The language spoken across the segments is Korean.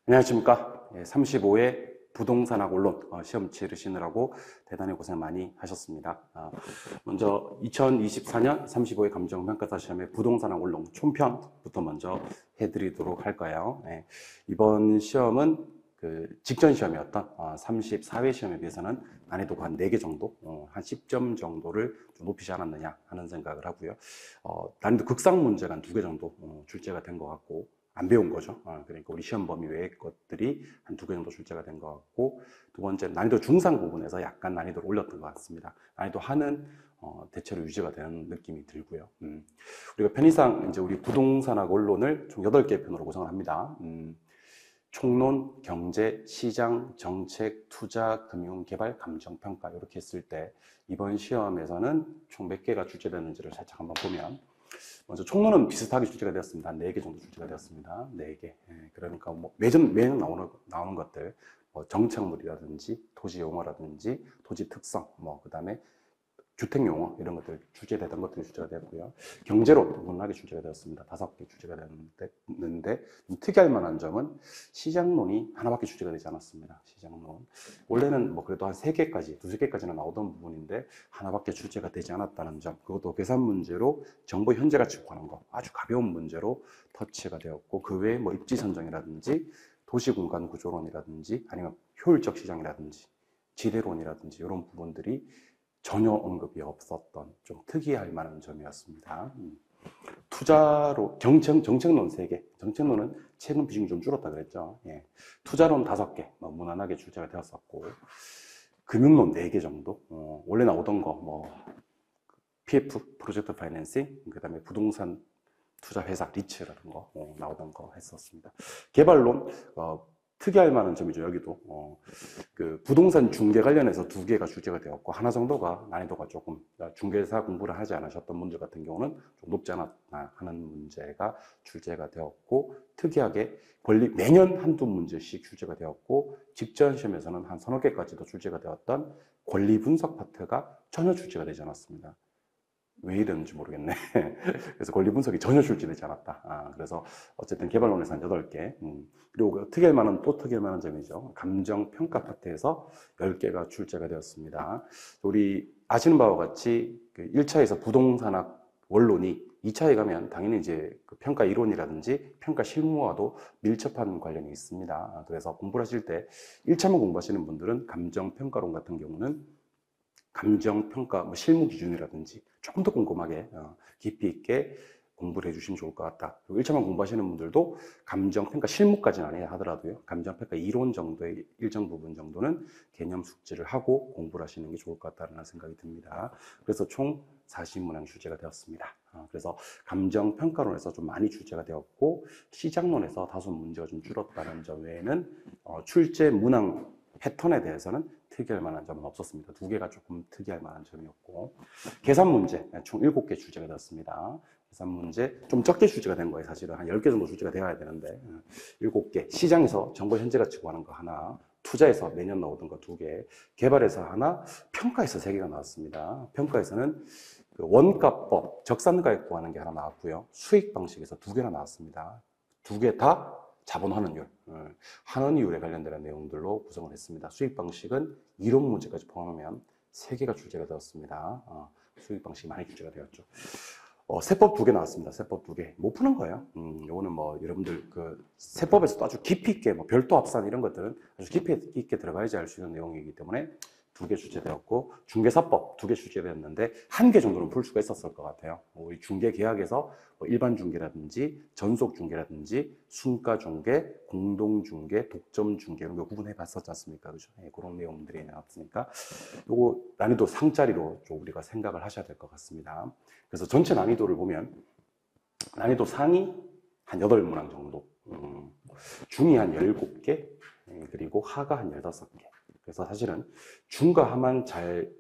안녕하십니까. 35회 부동산학 원론 시험 치르시느라고 대단히 고생 많이 하셨습니다. 먼저 2024년 35회 감정평가사 시험의 부동산학 원론 총편부터 먼저 해드리도록 할까요. 이번 시험은 직전 시험이었던 34회 시험에 비해서는 난이도가 한 4개 정도, 한 10점 정도를 좀 높이지 않았느냐 하는 생각을 하고요. 난이도 극상 문제가 한 2개 정도 출제가 된 것 같고, 안 배운 거죠. 그러니까 우리 시험 범위 외의 것들이 한 2개 정도 출제가 된 것 같고, 두 번째 난이도 중상 부분에서 약간 난이도를 올렸던 것 같습니다. 난이도 하는 대체로 유지가 되는 느낌이 들고요. 우리가 편의상 이제 우리 부동산학 원론을 총 8개 편으로 구성을 합니다. 총론, 경제, 시장, 정책, 투자, 금융, 개발, 감정, 평가 이렇게 했을 때 이번 시험에서는 총 몇 개가 출제되는지를 살짝 한번 보면, 먼저 총론은 비슷하게 출제가 되었습니다. 한 4개 정도 출제가 되었습니다. 4개. 그러니까 뭐 매년 나오는 것들, 뭐 정착물이라든지 토지 용어라든지 토지 특성, 뭐 그다음에 주택 용어 이런 것들 출제되던 것들이 출제가 되었고요. 경제로 무난하게 출제가 되었습니다. 5개 출제가 됐는데 좀 특이할 만한 점은 시장론이 하나밖에 출제가 되지 않았습니다. 시장론. 원래는 뭐 그래도 한 3개까지, 2~3개까지는 나오던 부분인데 하나밖에 출제가 되지 않았다는 점, 그것도 계산 문제로 정보 현재 가치 구하는 거 아주 가벼운 문제로 터치가 되었고, 그 외에 뭐 입지 선정이라든지 도시 공간 구조론이라든지 아니면 효율적 시장이라든지 지대론이라든지 이런 부분들이 전혀 언급이 없었던 좀 특이할 만한 점이었습니다. 투자로 정책론 3개, 정책론은 최근 비중이 좀 줄었다 그랬죠. 투자론 5개, 무난하게 출제가 되었었고, 금융론 4개 정도, 원래 나오던 거, 뭐 PF, 프로젝트 파이낸싱, 그 다음에 부동산 투자 회사, 리츠라는 거 나오던 거 했었습니다. 개발론, 특이할 만한 점이죠. 여기도 그 부동산 중개 관련해서 2개가 출제가 되었고, 하나 정도가 난이도가 조금, 중개사 공부를 하지 않으셨던 분들 같은 경우는 좀 높지 않았나 하는 문제가 출제가 되었고, 특이하게 매년 한두 문제씩 출제가 되었고, 직전 시험에서는 한 3~4개까지도 출제가 되었던 권리 분석 파트가 전혀 출제가 되지 않았습니다. 왜 이랬는지 모르겠네. 그래서 권리 분석이 전혀 출제되지 않았다. 그래서 어쨌든 개발론에서 한 8개. 그리고 특이할 만한 점이죠. 감정 평가 파트에서 10개가 출제가 되었습니다. 우리 아시는 바와 같이 1차에서 부동산학 원론이 2차에 가면 당연히 이제 그 평가 이론이라든지 평가 실무와도 밀접한 관련이 있습니다. 그래서 공부를 하실 때 1차만 공부하시는 분들은 감정 평가론 같은 경우는 감정평가, 뭐 실무 기준이라든지 조금 더 꼼꼼하게 깊이 있게 공부를 해주시면 좋을 것 같다. 그리고 1차만 공부하시는 분들도 감정평가 실무까지는 아니야 하더라도요, 감정평가 이론 정도의 일정 부분 정도는 개념 숙지를 하고 공부를 하시는 게 좋을 것 같다는 생각이 듭니다. 그래서 총 40문항 출제가 되었습니다. 그래서 감정평가론에서 좀 많이 출제가 되었고, 시장론에서 다소 문제가 좀 줄었다는 점 외에는 출제 문항 패턴에 대해서는 특이할 만한 점은 없었습니다. 2개가 조금 특이할 만한 점이었고, 계산 문제 총 7개 출제가 되었습니다. 계산 문제 좀 적게 출제가 된 거예요. 사실은 한 10개 정도 출제가 되어야 되는데 7개, 시장에서 정보 현재 가치 구하는 거 하나, 투자에서 매년 나오던 거 2개, 개발에서 하나, 평가에서 3개가 나왔습니다. 평가에서는 원가법, 적산가액 구하는 게 하나 나왔고요, 수익 방식에서 2개나 나왔습니다. 2개 다 자본 환원율, 환원율에 관련된 내용들로 구성을 했습니다. 수익 방식은 이론 문제까지 포함하면 3개가 출제가 되었습니다. 수익 방식이 많이 출제가 되었죠. 세법 2개 나왔습니다. 세법 2개. 못 푸는 거예요. 요거는 뭐 여러분들 그 세법에서도 아주 깊이 있게, 뭐 별도 합산 이런 것들은 아주 깊이 있게 들어가야지 알 수 있는 내용이기 때문에 2개 출제되었고, 중개사법 2개 출제되었는데 1개 정도는 풀 수가 있었을 것 같아요. 우리 중개계약에서 뭐 일반 중개라든지 전속 중개라든지 순가 중개, 공동 중개, 독점 중개 이런 거 구분해 봤었지 않습니까? 그죠? 그런 내용들이 나왔으니까 요거 난이도 상짜리로 좀 우리가 생각을 하셔야 될 것 같습니다. 그래서 전체 난이도를 보면 난이도 상이 한 8문항 정도, 중이 한 17개, 그리고 하가 한 15개. 그래서 사실은 중과 하만 잘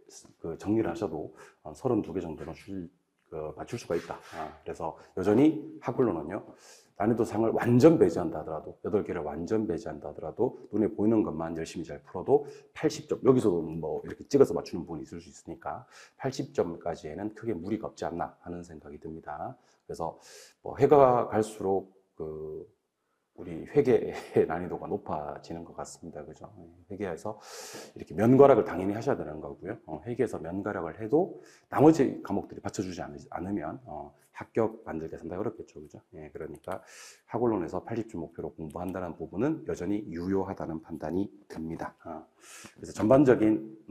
정리를 하셔도 32개 정도는 맞출 수가 있다. 그래서 여전히 학원론은요, 난이도상을 완전 배제한다 하더라도, 8개를 완전 배제한다 하더라도, 눈에 보이는 것만 열심히 잘 풀어도 80점, 여기서도 뭐 이렇게 찍어서 맞추는 부분이 있을 수 있으니까 80점까지에는 크게 무리가 없지 않나 하는 생각이 듭니다. 그래서 뭐 해가 갈수록 우리 회계의 난이도가 높아지는 것 같습니다. 그죠? 회계에서 이렇게 면과락을 당연히 하셔야 되는 거고요. 회계에서 면과락을 해도 나머지 과목들이 받쳐주지 않으면 합격 만들기가 상당히 어렵겠죠. 그죠? 예, 그러니까 학원론에서 80점 목표로 공부한다는 부분은 여전히 유효하다는 판단이 듭니다. 그래서 전반적인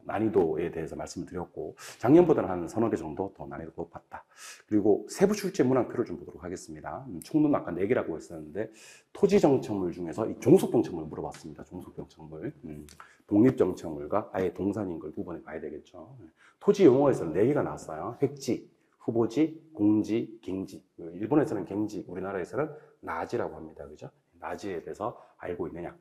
난이도에 대해서 말씀을 드렸고, 작년보다는 한 서너 개 정도 더 난이도가 높았다. 그리고 세부 출제 문항표를 좀 보도록 하겠습니다. 총론 아까 4개라고 했었는데, 토지정책물 중에서 이 종속정책물 물어봤습니다. 종속정책물. 독립정책물과 아예 동산인 걸 구분해 봐야 되겠죠. 토지 용어에서는 4개가 나왔어요. 획지, 후보지, 공지, 갱지. 일본에서는 갱지, 우리나라에서는 나지라고 합니다. 그죠? 나지에 대해서 알고 있느냐.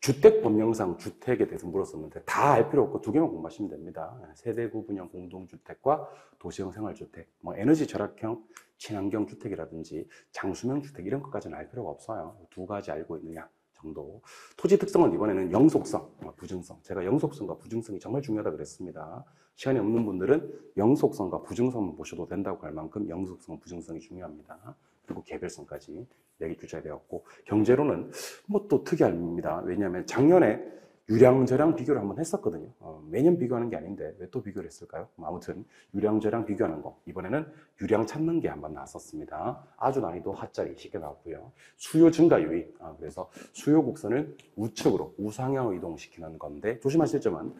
주택 법령상 주택에 대해서 물었었는데 다 알 필요 없고 2개만 공부하시면 됩니다. 세대 구분형 공동주택과 도시형 생활주택, 뭐 에너지 절약형 친환경 주택이라든지 장수명 주택 이런 것까지는 알 필요가 없어요. 2가지 알고 있느냐 정도. 토지 특성은 이번에는 영속성, 부증성. 제가 영속성과 부증성이 정말 중요하다고 그랬습니다. 시간이 없는 분들은 영속성과 부증성만 보셔도 된다고 할 만큼 영속성, 부증성이 중요합니다. 그리고 개별성까지 4개 출제되었고, 경제로는 뭐 또 특이합니다. 왜냐하면 작년에 유량저량 비교를 한번 했었거든요. 매년 비교하는 게 아닌데 왜 또 비교를 했을까요? 아무튼 유량저량 비교하는 거, 이번에는 유량 찾는 게 한번 나왔었습니다. 아주 난이도 하짜리 쉽게 나왔고요. 수요 증가 유입, 그래서 수요 곡선을 우측으로 우상향으로 이동시키는 건데, 조심하실 점은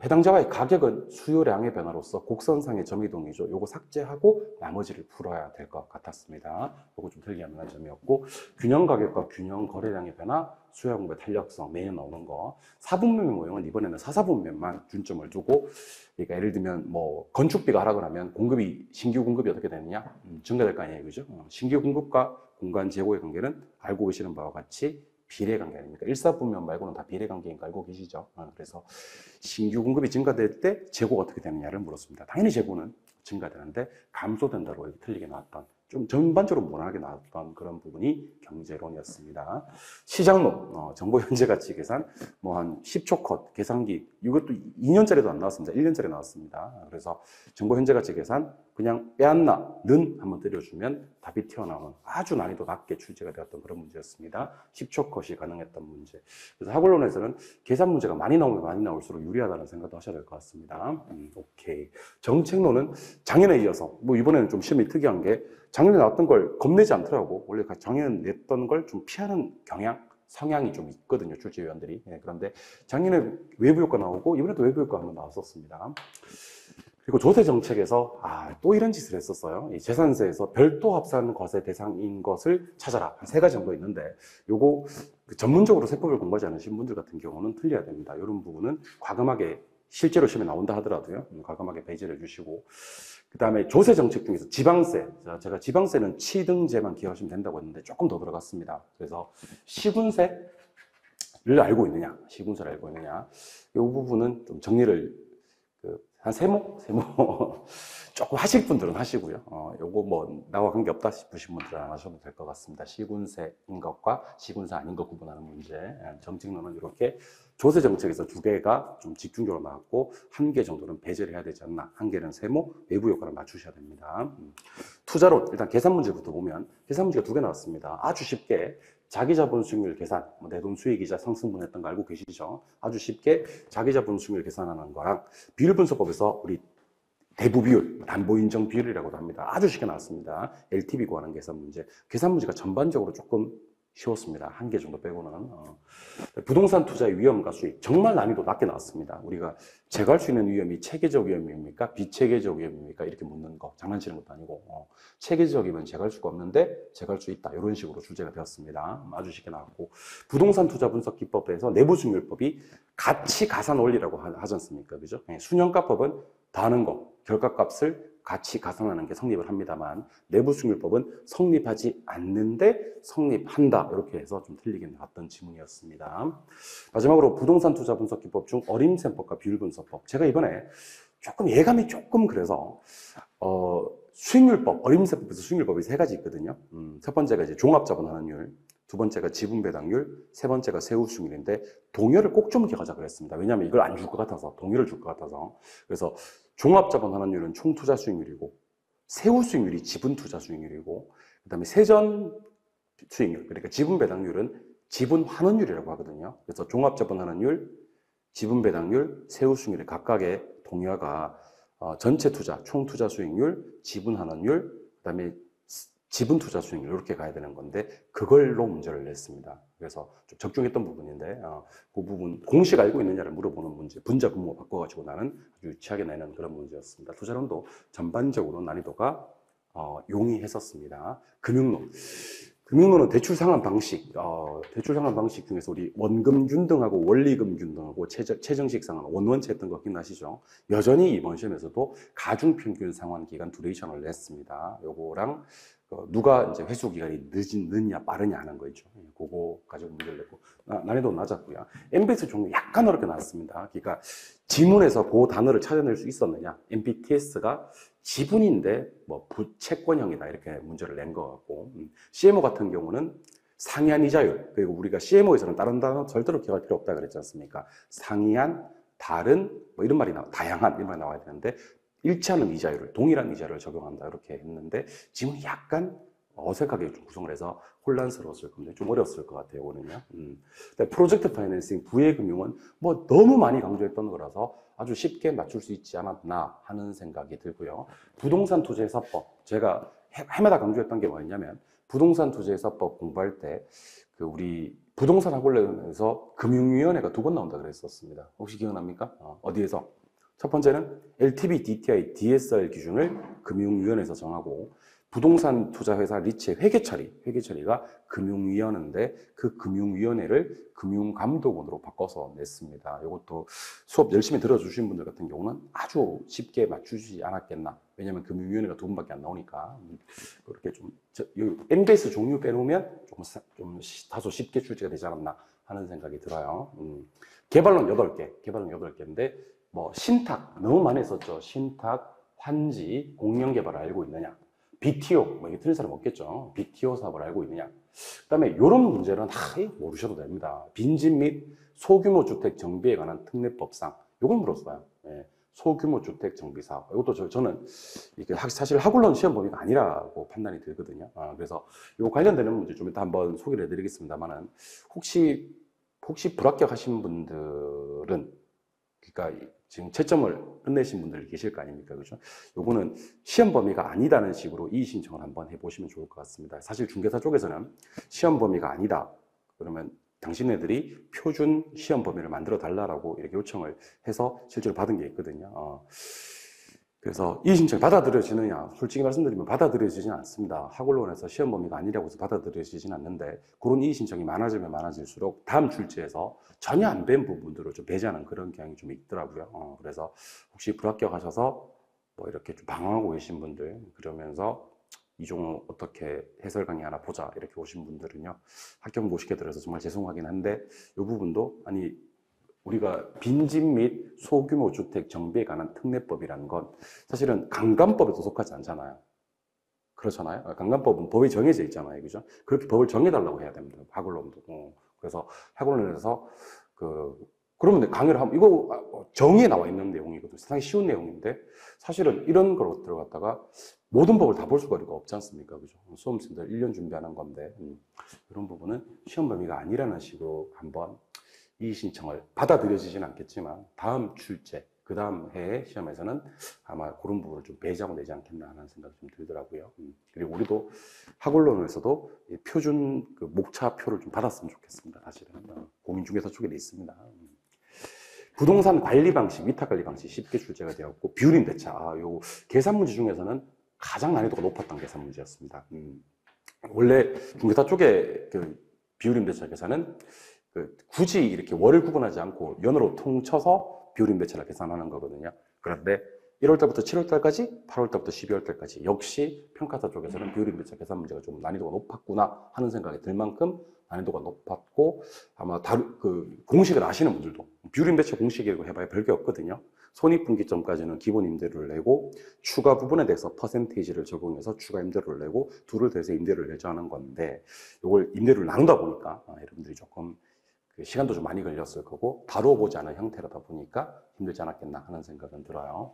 해당 자와의 가격은 수요량의 변화로서 곡선상의 점이동이죠. 요거 삭제하고 나머지를 풀어야 될 것 같았습니다. 요거 좀 특이한 점이었고, 균형 가격과 균형 거래량의 변화, 수요 공급의 탄력성 매년 나오는 거. 4분면 모형은 이번에는 4분면만 준점을 두고, 그러니까 예를 들면 뭐 건축비가 하락을 하면 신규 공급이 어떻게 되느냐? 증가될 거 아니에요, 그죠? 신규 공급과 공간 재고의 관계는 알고 계시는 바와 같이 비례관계 아닙니까? 1사분면 말고는 다 비례관계인 거 알고 계시죠? 그래서 신규 공급이 증가될 때 재고가 어떻게 되느냐를 물었습니다. 당연히 재고는 증가되는데 감소된다고 틀리게 나왔던, 좀 전반적으로 무난하게 나왔던 그런 부분이 경제론이었습니다. 시장론, 정보 현재 가치 계산, 뭐 한 10초 컷, 계산기, 이것도 2년짜리도 안 나왔습니다. 1년짜리 나왔습니다. 그래서 정보 현재 가치 계산, 그냥 빼앗나, 는 한번 때려주면 답이 튀어나오는 아주 난이도 낮게 출제가 되었던 그런 문제였습니다. 10초 컷이 가능했던 문제. 그래서 학원론에서는 계산 문제가 많이 나오면 많이 나올수록 유리하다는 생각도 하셔야 될 것 같습니다. 오케이. 정책론은 작년에 이어서, 뭐 이번에는 좀 시험이 특이한 게, 작년에 나왔던 걸 겁내지 않더라고. 원래 작년에 냈던 걸 좀 피하는 성향이 좀 있거든요, 출제위원들이. 그런데 작년에 외부 효과 나오고, 이번에도 외부 효과 한번 나왔었습니다. 그리고 조세 정책에서 또 이런 짓을 했었어요. 이 재산세에서 별도 합산 것의 대상인 것을 찾아라. 한 3가지 정도 있는데, 요거 전문적으로 세법을 공부하지 않으신 분들 같은 경우는 틀려야 됩니다. 이런 부분은 과감하게 실제로 시험에 나온다 하더라도요, 과감하게 배제를 해주시고, 그 다음에 조세 정책 중에서 지방세, 제가 지방세는 취등제만 기억하시면 된다고 했는데 조금 더 들어갔습니다. 그래서 시군세를 알고 있느냐, 시군세를 알고 있느냐, 이 부분은 좀 정리를 한 세모 조금 하실 분들은 하시고요. 요거 뭐 나와 관계 없다 싶으신 분들은 안 하셔도 될 것 같습니다. 시군세인 것과 시군세 아닌 것 구분하는 문제. 정책론은 이렇게 조세 정책에서 2개가 좀 집중적으로 나왔고, 1개 정도는 배제를 해야 되지 않나. 1개는 세모, 외부 효과를 맞추셔야 됩니다. 투자론, 일단 계산 문제부터 보면 계산 문제가 2개 나왔습니다. 아주 쉽게 자기자본 수익률 계산, 내돈 수익이자 상승분했던 거 알고 계시죠? 아주 쉽게 자기자본 수익률 계산하는 거랑 비율 분석법에서 우리 대부 비율, 담보 인정 비율이라고도 합니다. 아주 쉽게 나왔습니다. LTV 구하는 계산 문제. 계산 문제가 전반적으로 조금 쉬웠습니다. 1개 정도 빼고는. 부동산 투자의 위험과 수익, 정말 난이도 낮게 나왔습니다. 우리가 제거할 수 있는 위험이 체계적 위험입니까? 비체계적 위험입니까? 이렇게 묻는 거, 장난치는 것도 아니고, 체계적이면 제거할 수가 없는데 제거할 수 있다, 이런 식으로 출제가 되었습니다. 아주 쉽게 나왔고, 부동산 투자 분석 기법에서 내부 수익률법이 가치 가산 원리라고 하지 않습니까? 그죠? 순형가법은 다는 거, 결과값을 같이 가산하는 게 성립을 합니다만, 내부 수익률법은 성립하지 않는데 성립한다, 이렇게 해서 좀 틀리게 나왔던 지문이었습니다. 마지막으로 부동산 투자 분석 기법 중 어림셈법과 비율 분석법. 제가 이번에 조금 예감이 조금 그래서 수익률법, 어림세법에서 수익률법이 세 가지 있거든요. 첫 번째가 이제 종합자본환원율, 두 번째가 지분배당률, 세 번째가 세후수익률인데 동요를 꼭 좀 기억하자 그랬습니다. 왜냐하면 이걸 안 줄 것 같아서, 동요를 줄 것 같아서. 그래서 종합자본환원율은 총투자 수익률이고, 세후수익률이 지분투자 수익률이고, 그 다음에 세전수익률, 그러니까 지분배당률은 지분환원율이라고 하거든요. 그래서 종합자본환원율, 지분배당률, 세후수익률의 각각의 동요가 전체 투자, 총 투자 수익률, 지분 환원율, 그다음에 지분 투자 수익률 이렇게 가야 되는 건데 그걸로 문제를 냈습니다. 그래서 좀 적중했던 부분인데 그 부분 공식 알고 있느냐를 물어보는 문제, 분자 분모 바꿔가지고 나는 아주 유치하게 내는 그런 문제였습니다. 투자론도 전반적으로 난이도가 용이했었습니다. 금융론은 대출 상환 방식, 대출 상환 방식 중에서 우리 원금 균등하고 원리금 균등하고 최정식 상환, 원원체 했던 거 기억나시죠? 여전히 이번 시험에서도 가중평균 상환 기간 두레이션을 냈습니다. 요거랑 누가 이제 회수 기간이 늦냐 빠르냐 하는 거 있죠. 그거 가지고 문제를 냈고 난이도 낮았고요. MBTS 종류 약간 어렵게 나왔습니다. 그러니까 지문에서 그 단어를 찾아낼 수 있었느냐? MBTS가 지분인데 뭐 부채권형이다 이렇게 문제를 낸 것 같고 CMO 같은 경우는 상이한 이자율 그리고 우리가 CMO에서는 다른 단어 절대로 기억할 필요 없다 그랬지 않습니까? 상이한, 다른 뭐 이런 말이 다양한 이런 말이 나와야 되는데 일치하는 이자율을 동일한 이자율을 적용한다 이렇게 했는데 지금 약간 어색하게 좀 구성을 해서 혼란스러웠을 건데 좀 어려웠을 것 같아요 오는요. 프로젝트 파이낸싱 부의금융은 뭐 너무 많이 강조했던 거라서 아주 쉽게 맞출 수 있지 않았나 하는 생각이 들고요. 부동산 투자회사법 제가 해마다 강조했던 게 뭐였냐면 부동산 투자회사법 공부할 때 그 우리 부동산 학원에서 금융위원회가 2번 나온다 그랬었습니다. 혹시 기억납니까? 어디에서? 첫 번째는 LTV, DTI, DSR 기준을 금융위원회에서 정하고 부동산 투자회사 리츠의 회계처리가 금융위원회인데 그 금융위원회를 금융감독원으로 바꿔서 냈습니다. 이것도 수업 열심히 들어주신 분들 같은 경우는 아주 쉽게 맞추지 않았겠나. 왜냐하면 금융위원회가 2번밖에 안 나오니까 그렇게 좀 MBS 종류 빼놓으면 좀 다소 쉽게 출제가 되지 않았나 하는 생각이 들어요. 개발론 8개인데 뭐 신탁 너무 많이 했었죠. 신탁, 환지, 공영개발을 알고 있느냐. BTO, 뭐 이게 틀린 사람 없겠죠. BTO 사업을 알고 있느냐. 그 다음에 이런 문제는 모르셔도 됩니다. 빈집 및 소규모 주택 정비에 관한 특례법상 이걸 물었어요. 예, 소규모 주택 정비 사업. 이것도 저는 이게 사실 학원론 시험 범위가 아니라고 판단이 들거든요. 그래서 이 관련되는 문제 좀 이따 한번 소개를 해드리겠습니다만은 혹시 불합격하신 분들은 그러니까 지금 채점을 끝내신 분들 계실 거 아닙니까? 그죠? 요거는 시험 범위가 아니다는 식으로 이의 신청을 한번 해보시면 좋을 것 같습니다. 사실 중개사 쪽에서는 시험 범위가 아니다. 그러면 당신네들이 표준 시험 범위를 만들어 달라고 이렇게 요청을 해서 실제로 받은 게 있거든요. 그래서 이의 신청이 받아들여지느냐? 솔직히 말씀드리면 받아들여지지는 않습니다. 학원론에서 시험 범위가 아니라고 해서 받아들여지지는 않는데 그런 이의 신청이 많아지면 많아질수록 다음 출제에서 전혀 안 뵌 부분들을 좀 배제하는 그런 경향이 좀 있더라고요. 그래서 혹시 불합격하셔서 뭐 이렇게 좀 방황하고 계신 분들 그러면서 이 종목 어떻게 해설 강의 하나 보자 이렇게 오신 분들은요 합격 못 시켜드려서 정말 죄송하긴 한데 이 부분도 우리가 빈집 및 소규모 주택 정비에 관한 특례법이라는 건 사실은 강간법에도 속하지 않잖아요. 그렇잖아요. 강간법은 법이 정해져 있잖아요. 그죠? 그렇게 법을 정해달라고 해야 됩니다. 학원론도. 그래서 학원론에서 그러면 강의를 하면 이거 정의에 나와 있는 내용이거든요. 상당히 쉬운 내용인데 사실은 이런 걸 들어갔다가 모든 법을 다 볼 수가 없지 않습니까? 그죠? 수험생들 1년 준비하는 건데 이런 부분은 시험 범위가 아니라는 식으로 한번 이의 신청을 받아들여지지는 않겠지만 다음 출제, 그 다음 해의 시험에서는 아마 그런 부분을 좀 배제하고 내지 않겠나 하는 생각이 좀 들더라고요. 그리고 우리도 학원론에서도 표준 목차표를 좀 받았으면 좋겠습니다. 사실은 공인중개사 쪽에 있습니다. 부동산 관리 방식, 위탁 관리 방식 쉽게 출제가 되었고 비율임 대차, 요 계산 문제 중에서는 가장 난이도가 높았던 계산 문제였습니다. 원래 중개사 쪽에 비율임 대차 계산은 굳이 이렇게 월을 구분하지 않고 연으로 통쳐서 비율임 대차를 계산하는 거거든요. 그런데 1월달부터 7월달까지, 8월달부터 12월달까지 역시 평가사 쪽에서는 비율임 대차 계산 문제가 좀 난이도가 높았구나 하는 생각이 들 만큼 난이도가 높았고, 아마 그 공식을 아시는 분들도 뷰림배치 공식이라고 해봐야 별게 없거든요. 손익분기점까지는 기본 임대료를 내고 추가 부분에 대해서 퍼센테이지를 적용해서 추가 임대료를 내고 둘을 더해서 임대료를 내자 하는 건데, 이걸 임대료를 나누다 보니까 여러분들이 조금 그 시간도 좀 많이 걸렸을 거고 다뤄보지 않은 형태라다 보니까 힘들지 않았겠나 하는 생각은 들어요.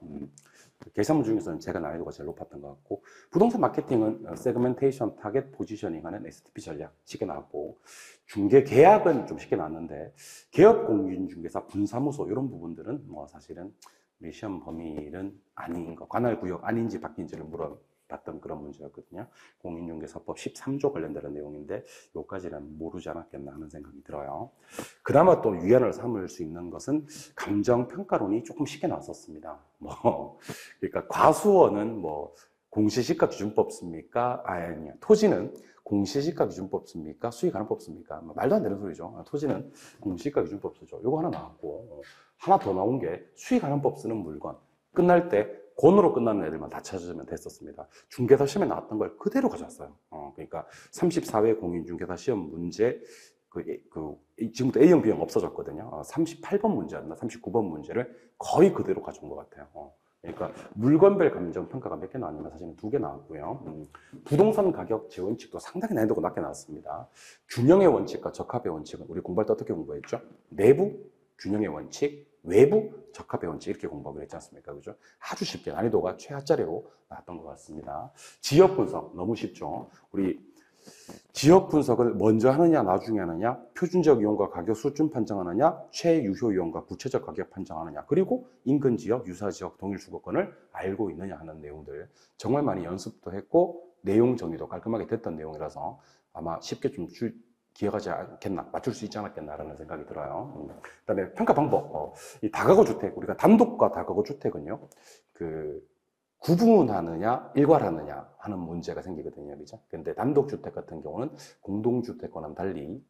계산문 중에서는 제가 난이도가 제일 높았던 것 같고, 부동산 마케팅은 세그멘테이션, 타겟 포지셔닝하는 STP 전략 쉽게 나왔고, 중개 계약은 좀 쉽게 나왔는데 개업공인중개사 분사무소 이런 부분들은 뭐 사실은 우리 시험 범위는 아닌 거, 관할구역 아닌지 바뀐지를 물어봤던 그런 문제였거든요. 공인중개사법 13조 관련되는 내용인데 요까지는 모르지 않았겠나 하는 생각이 들어요. 그나마 또 유연을 삼을 수 있는 것은 감정평가론이 조금 쉽게 나왔었습니다. 그러니까 과수원은 뭐 공시지가기준법 씁니까? 아니요. 토지는 공시지가기준법 씁니까? 수익가능법 씁니까? 말도 안 되는 소리죠. 토지는 공시지가기준법 쓰죠. 요거 하나 나왔고, 하나 더 나온 게 수익가능법 쓰는 물건. 끝날 때 곤으로 끝나는 애들만 다 찾으면 됐었습니다. 중개사 시험에 나왔던 걸 그대로 가져왔어요. 그러니까 34회 공인중개사 시험 문제, 지금부터 A형, B형 없어졌거든요. 38번 문제였나, 39번 문제를 거의 그대로 가져온 것 같아요. 그러니까 물건별 감정평가가 몇 개 나왔냐면 사실은 2개 나왔고요. 부동산 가격 재원칙도 상당히 난이도가 낮게 나왔습니다. 균형의 원칙과 적합의 원칙은 우리 공부할 때 어떻게 공부했죠? 내부 균형의 원칙, 외부 적합의 원칙 이렇게 공부하기로 했지 않습니까? 그죠? 아주 쉽게 난이도가 최하짜리로 나왔던 것 같습니다. 지역 분석 너무 쉽죠? 우리 지역 분석을 먼저 하느냐 나중에 하느냐, 표준적 이용과 가격 수준 판정하느냐, 최유효 이용과 구체적 가격 판정하느냐, 그리고 인근 지역, 유사 지역, 동일 주거권을 알고 있느냐 하는 내용들 정말 많이 연습도 했고 내용 정리도 깔끔하게 됐던 내용이라서 아마 쉽게 좀 기억하지 않겠나, 맞출 수 있지 않았겠나라는 생각이 들어요. 그다음에 평가 방법, 이 다가구 주택, 우리가 단독과 다가구 주택은요, 구분하느냐, 일괄하느냐 하는 문제가 생기거든요. 그죠? 근데 단독주택 같은 경우는 공동주택과는 달리,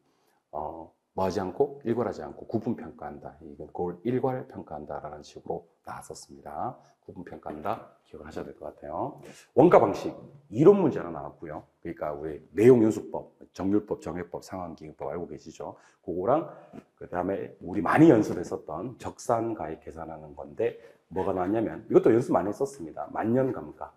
뭐 하지 않고, 일괄하지 않고 구분평가한다. 이건 그걸 일괄평가한다라는 식으로 나왔었습니다. 구분평가한다. 기억을 하셔야 될 것 같아요. 원가 방식, 이론 문제 하나 나왔고요. 그러니까 우리 내용연수법, 정률법, 정액법, 상환기금법 알고 계시죠? 그거랑, 그 다음에 우리 많이 연습했었던 적산가액 계산하는 건데, 뭐가 나왔냐면 이것도 연습 많이 했었습니다. 만년감가.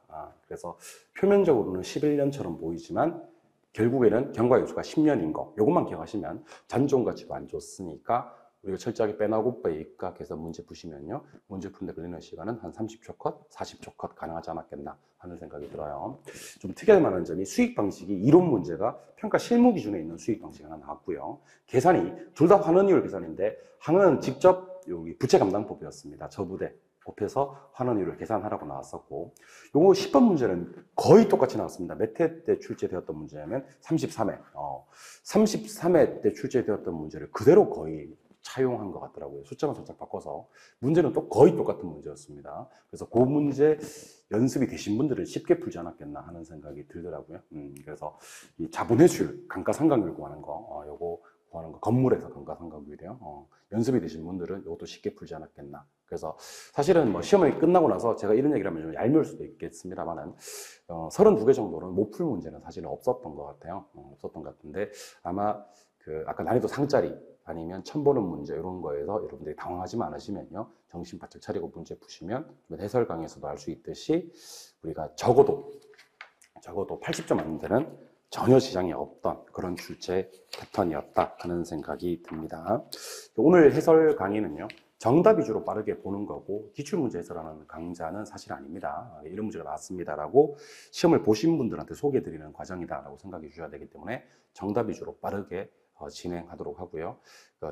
그래서 표면적으로는 11년처럼 보이지만 결국에는 경과요수가 10년인 거. 이것만 기억하시면 잔존가치도 안 좋으니까 우리가 철저하게 빼나고빠 입각해서 문제 푸시면요, 문제 푸는데 걸리는 시간은 한 30초 컷, 40초 컷 가능하지 않았겠나 하는 생각이 들어요. 좀 특이할 만한 점이 수익 방식이 이론 문제가 평가 실무 기준에 있는 수익 방식 하나 나왔고요. 계산이 둘 다 환원이율 계산인데 하나는 직접 여기 부채 감당법이었습니다. 저부대 곱해서 환원율을 계산하라고 나왔었고, 요거 10번 문제는 거의 똑같이 나왔습니다. 몇 회 때 출제되었던 문제냐면 33회. 33회 때 출제되었던 문제를 그대로 거의 차용한 것 같더라고요. 숫자만 살짝 바꿔서. 문제는 또 거의 똑같은 문제였습니다. 그래서 그 문제 연습이 되신 분들은 쉽게 풀지 않았겠나 하는 생각이 들더라고요. 그래서 이 자본회수율, 감가상각률 구하는 거, 요거 구하는 거, 건물에서 감가상각률이요. 연습이 되신 분들은 이것도 쉽게 풀지 않았겠나. 그래서 사실은 뭐 시험이 끝나고 나서 제가 이런 얘기를 하면 좀 얄미울 수도 있겠습니다만은 32개 정도는 못 풀 문제는 사실은 없었던 것 같아요. 없었던 것 같은데 아마 아까 난이도 상짜리 아니면 처음 보는 문제 이런 거에서 여러분들이 당황하지 않으시면요, 정신 바짝 차리고 문제 푸시면 해설 강의에서도 알 수 있듯이 우리가 적어도 80점 맞는 데는 전혀 지장이 없던 그런 출제 패턴이었다 하는 생각이 듭니다. 오늘 해설 강의는요, 정답 위주로 빠르게 보는 거고 기출문제 해설하는 강좌는 사실 아닙니다. 이런 문제가 나왔습니다라고 시험을 보신 분들한테 소개해드리는 과정이다라고 생각해 주셔야 되기 때문에 정답 위주로 빠르게 진행하도록 하고요.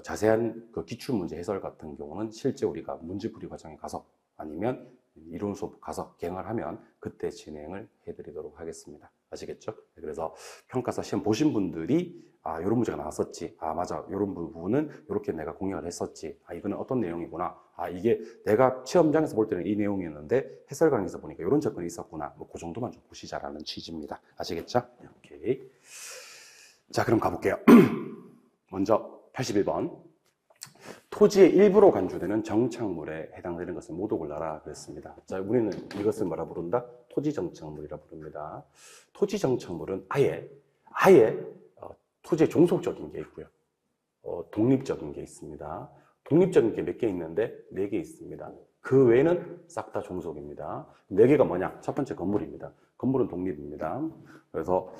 자세한 기출문제 해설 같은 경우는 실제 우리가 문제풀이 과정에 가서 아니면 이론 수업 가서 개강을 하면 그때 진행을 해드리도록 하겠습니다. 아시겠죠? 그래서 평가사 시험 보신 분들이 이런 문제가 나왔었지, 맞아, 이런 부분은 이렇게 내가 공략을 했었지, 이거는 어떤 내용이구나, 이게 내가 시험장에서 볼 때는 이 내용이었는데 해설 강의에서 보니까 이런 접근이 있었구나, 뭐 그 정도만 좀 보시자라는 취지입니다. 아시겠죠? 오케이. 자, 그럼 가볼게요. 먼저 81번. 토지의 일부로 간주되는 정착물에 해당되는 것을 모두 골라라 그랬습니다. 자, 우리는 이것을 뭐라 부른다? 토지 정착물이라 부릅니다. 토지 정착물은 아예 토지의 종속적인 게 있고요. 독립적인 게 있습니다. 독립적인 게 몇 개 있는데 4개 있습니다. 그 외에는 싹 다 종속입니다. 4개가 뭐냐? 첫 번째 건물입니다. 건물은 독립입니다. 그래서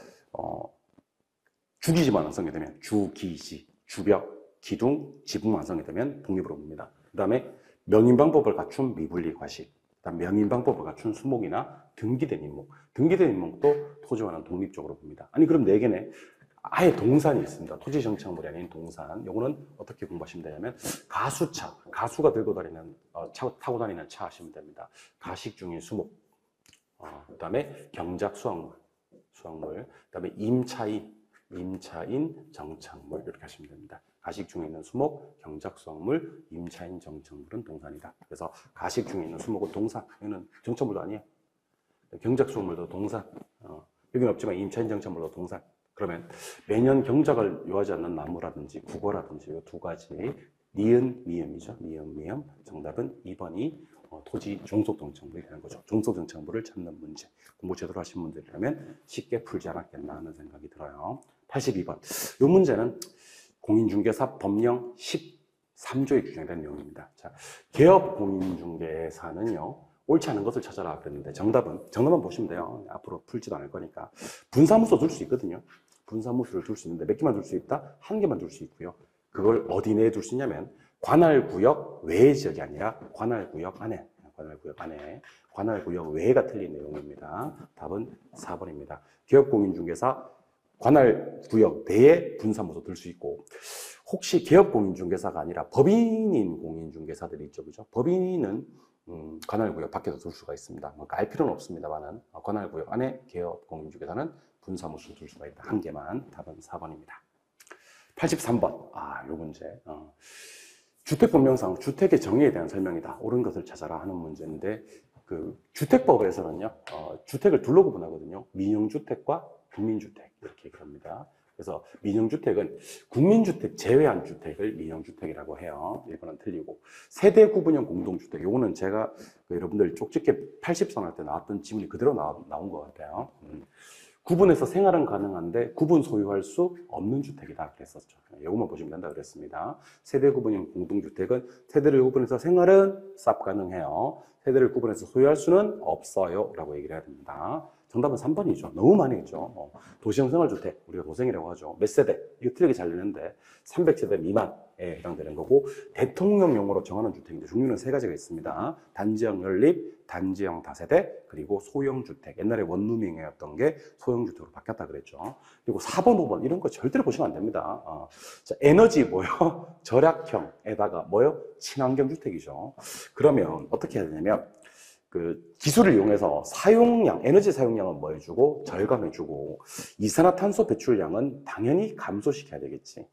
주기지만 완성이 되면 주기지, 주벽, 기둥, 지붕 완성이 되면 독립으로 봅니다. 그 다음에 명인방법을 갖춘 미분리 과실, 그다음 명인방법을 갖춘 수목이나 등기된 임목. 등기된 임목도 토지와는 독립적으로 봅니다. 아니 그럼 4개네. 아예 동산이 있습니다. 토지 정착물이 아닌 동산. 요거는 어떻게 공부하시면 되냐면 가수차, 가수가 들고 다니는 타고 다니는 차 하시면 됩니다. 가식 중인 수목. 그다음에 경작 수확물. 그다음에 임차인 정착물 이렇게 하시면 됩니다. 가식 중에 있는 수목, 경작 수확물, 임차인 정착물은 동산이다. 그래서 가식 중에 있는 수목은 동산. 이거는 정착물도 아니에요. 경작 수확물도 동산. 여기는 없지만 임차인 정착물도 동산. 그러면 매년 경작을 요하지 않는 나무라든지 국어라든지 이 2가지 니은, 미음이죠. 니은, 미음. 정답은 2번이 토지 종속 정착물이 되는 거죠. 종속 정착물을 찾는 문제. 공부 제대로 하신 분들이라면 쉽게 풀지 않았겠나 하는 생각이 들어요. 82번. 이 문제는 공인중개사 법령 13조에 규정된 내용입니다. 자, 개업 공인중개사는요. 옳지 않은 것을 찾아라 그랬는데 정답만 보시면 돼요. 앞으로 풀지도 않을 거니까. 분사무소 둘 수 있거든요. 분사무소를 둘 수 있는데 몇 개만 둘 수 있다? 1개만 둘 수 있고요. 그걸 어디 내에 둘 수 있냐면 관할구역 외의 지역이 아니라 관할구역 안에. 관할구역 외가 틀린 내용입니다. 답은 4번입니다. 개업공인중개사 관할구역 내에 분사무소 둘 수 있고, 혹시 개업공인중개사가 아니라 법인인 공인중개사들이 있죠, 그죠? 법인은 관할구역 밖에서 둘 수가 있습니다. 그러니까 알 필요는 없습니다만은 관할구역 안에 개업공인중개사는 분사무소 둘 수가 있다. 1개만. 답은 4번입니다. 83번. 요 문제. 주택법령상 주택의 정의에 대한 설명이다. 옳은 것을 찾아라 하는 문제인데, 그 주택법에서는요, 주택을 둘로 구분하거든요. 민영주택과 국민주택 이렇게 얘기합니다. 그래서 민영주택은 국민주택 제외한 주택을 민영주택이라고 해요. 1번은 틀리고, 세대 구분형 공동주택, 요거는 제가 여러분들 쪽집게 80선 할 때 나왔던 지문이 그대로 나온 것 같아요. 구분해서 생활은 가능한데 구분 소유할 수 없는 주택이다 그랬었죠. 이것만 보시면 된다 그랬습니다. 세대 구분형 공동주택은 세대를 구분해서 생활은 쌉 가능해요. 세대를 구분해서 소유할 수는 없어요 라고 얘기를 해야 됩니다. 정답은 3번이죠. 너무 많이 했죠. 도시형 생활주택, 우리가 도생이라고 하죠. 몇 세대? 이거 틀리게 잘 내는데 300세대 미만에 해당되는 거고, 대통령용으로 정하는 주택인데 종류는 3가지가 있습니다. 단지형 연립, 단지형 다세대, 그리고 소형주택. 옛날에 원룸형이었던 게 소형주택으로 바뀌었다 그랬죠. 그리고 4번, 5번 이런 거 절대로 보시면 안 됩니다. 자, 에너지 뭐요? 절약형에다가 뭐요? 친환경 주택이죠. 그러면 어떻게 해야 되냐면 그 기술을 이용해서 사용량, 에너지 사용량은 뭐 해주고 절감해주고, 이산화탄소 배출량은 당연히 감소시켜야 되겠지.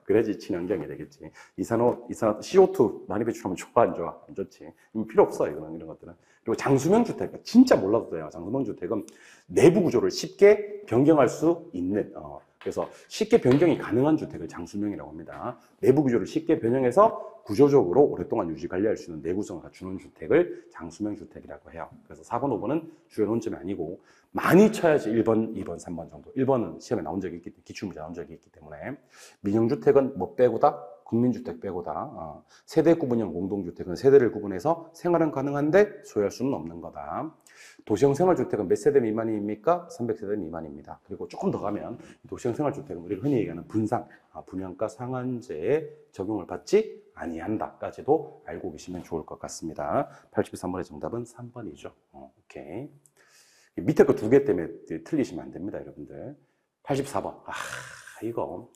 그래야지 친환경이 되겠지. CO2 많이 배출하면 좋아, 안 좋아? 안 좋지. 필요 없어, 이런 것들은. 그리고 장수명 주택, 진짜 몰라도 돼요. 장수명 주택은 내부 구조를 쉽게 변경할 수 있는, 그래서 쉽게 변경이 가능한 주택을 장수명이라고 합니다. 내부 구조를 쉽게 변형해서 구조적으로 오랫동안 유지 관리할 수 있는 내구성을 갖추는 주택을 장수명 주택이라고 해요. 그래서 4번, 5번은 주요 논점이 아니고, 많이 쳐야지 1번, 2번, 3번 정도. 1번은 시험에 나온 적이 있기 때문에, 기출문제 나온 적이 있기 때문에. 민영주택은 뭐 빼고다? 국민주택 빼고다. 세대 구분형 공동주택은 세대를 구분해서 생활은 가능한데 소유할 수는 없는 거다. 도시형 생활주택은 몇 세대 미만입니까? 300세대 미만입니다. 그리고 조금 더 가면 도시형 생활주택은 우리가 흔히 얘기하는 분상, 분양가 상한제에 적용을 받지 아니한다까지도 알고 계시면 좋을 것 같습니다. 83번의 정답은 3번이죠. 오케이. 밑에 거 2개 때문에 틀리시면 안 됩니다, 여러분들. 84번. 이거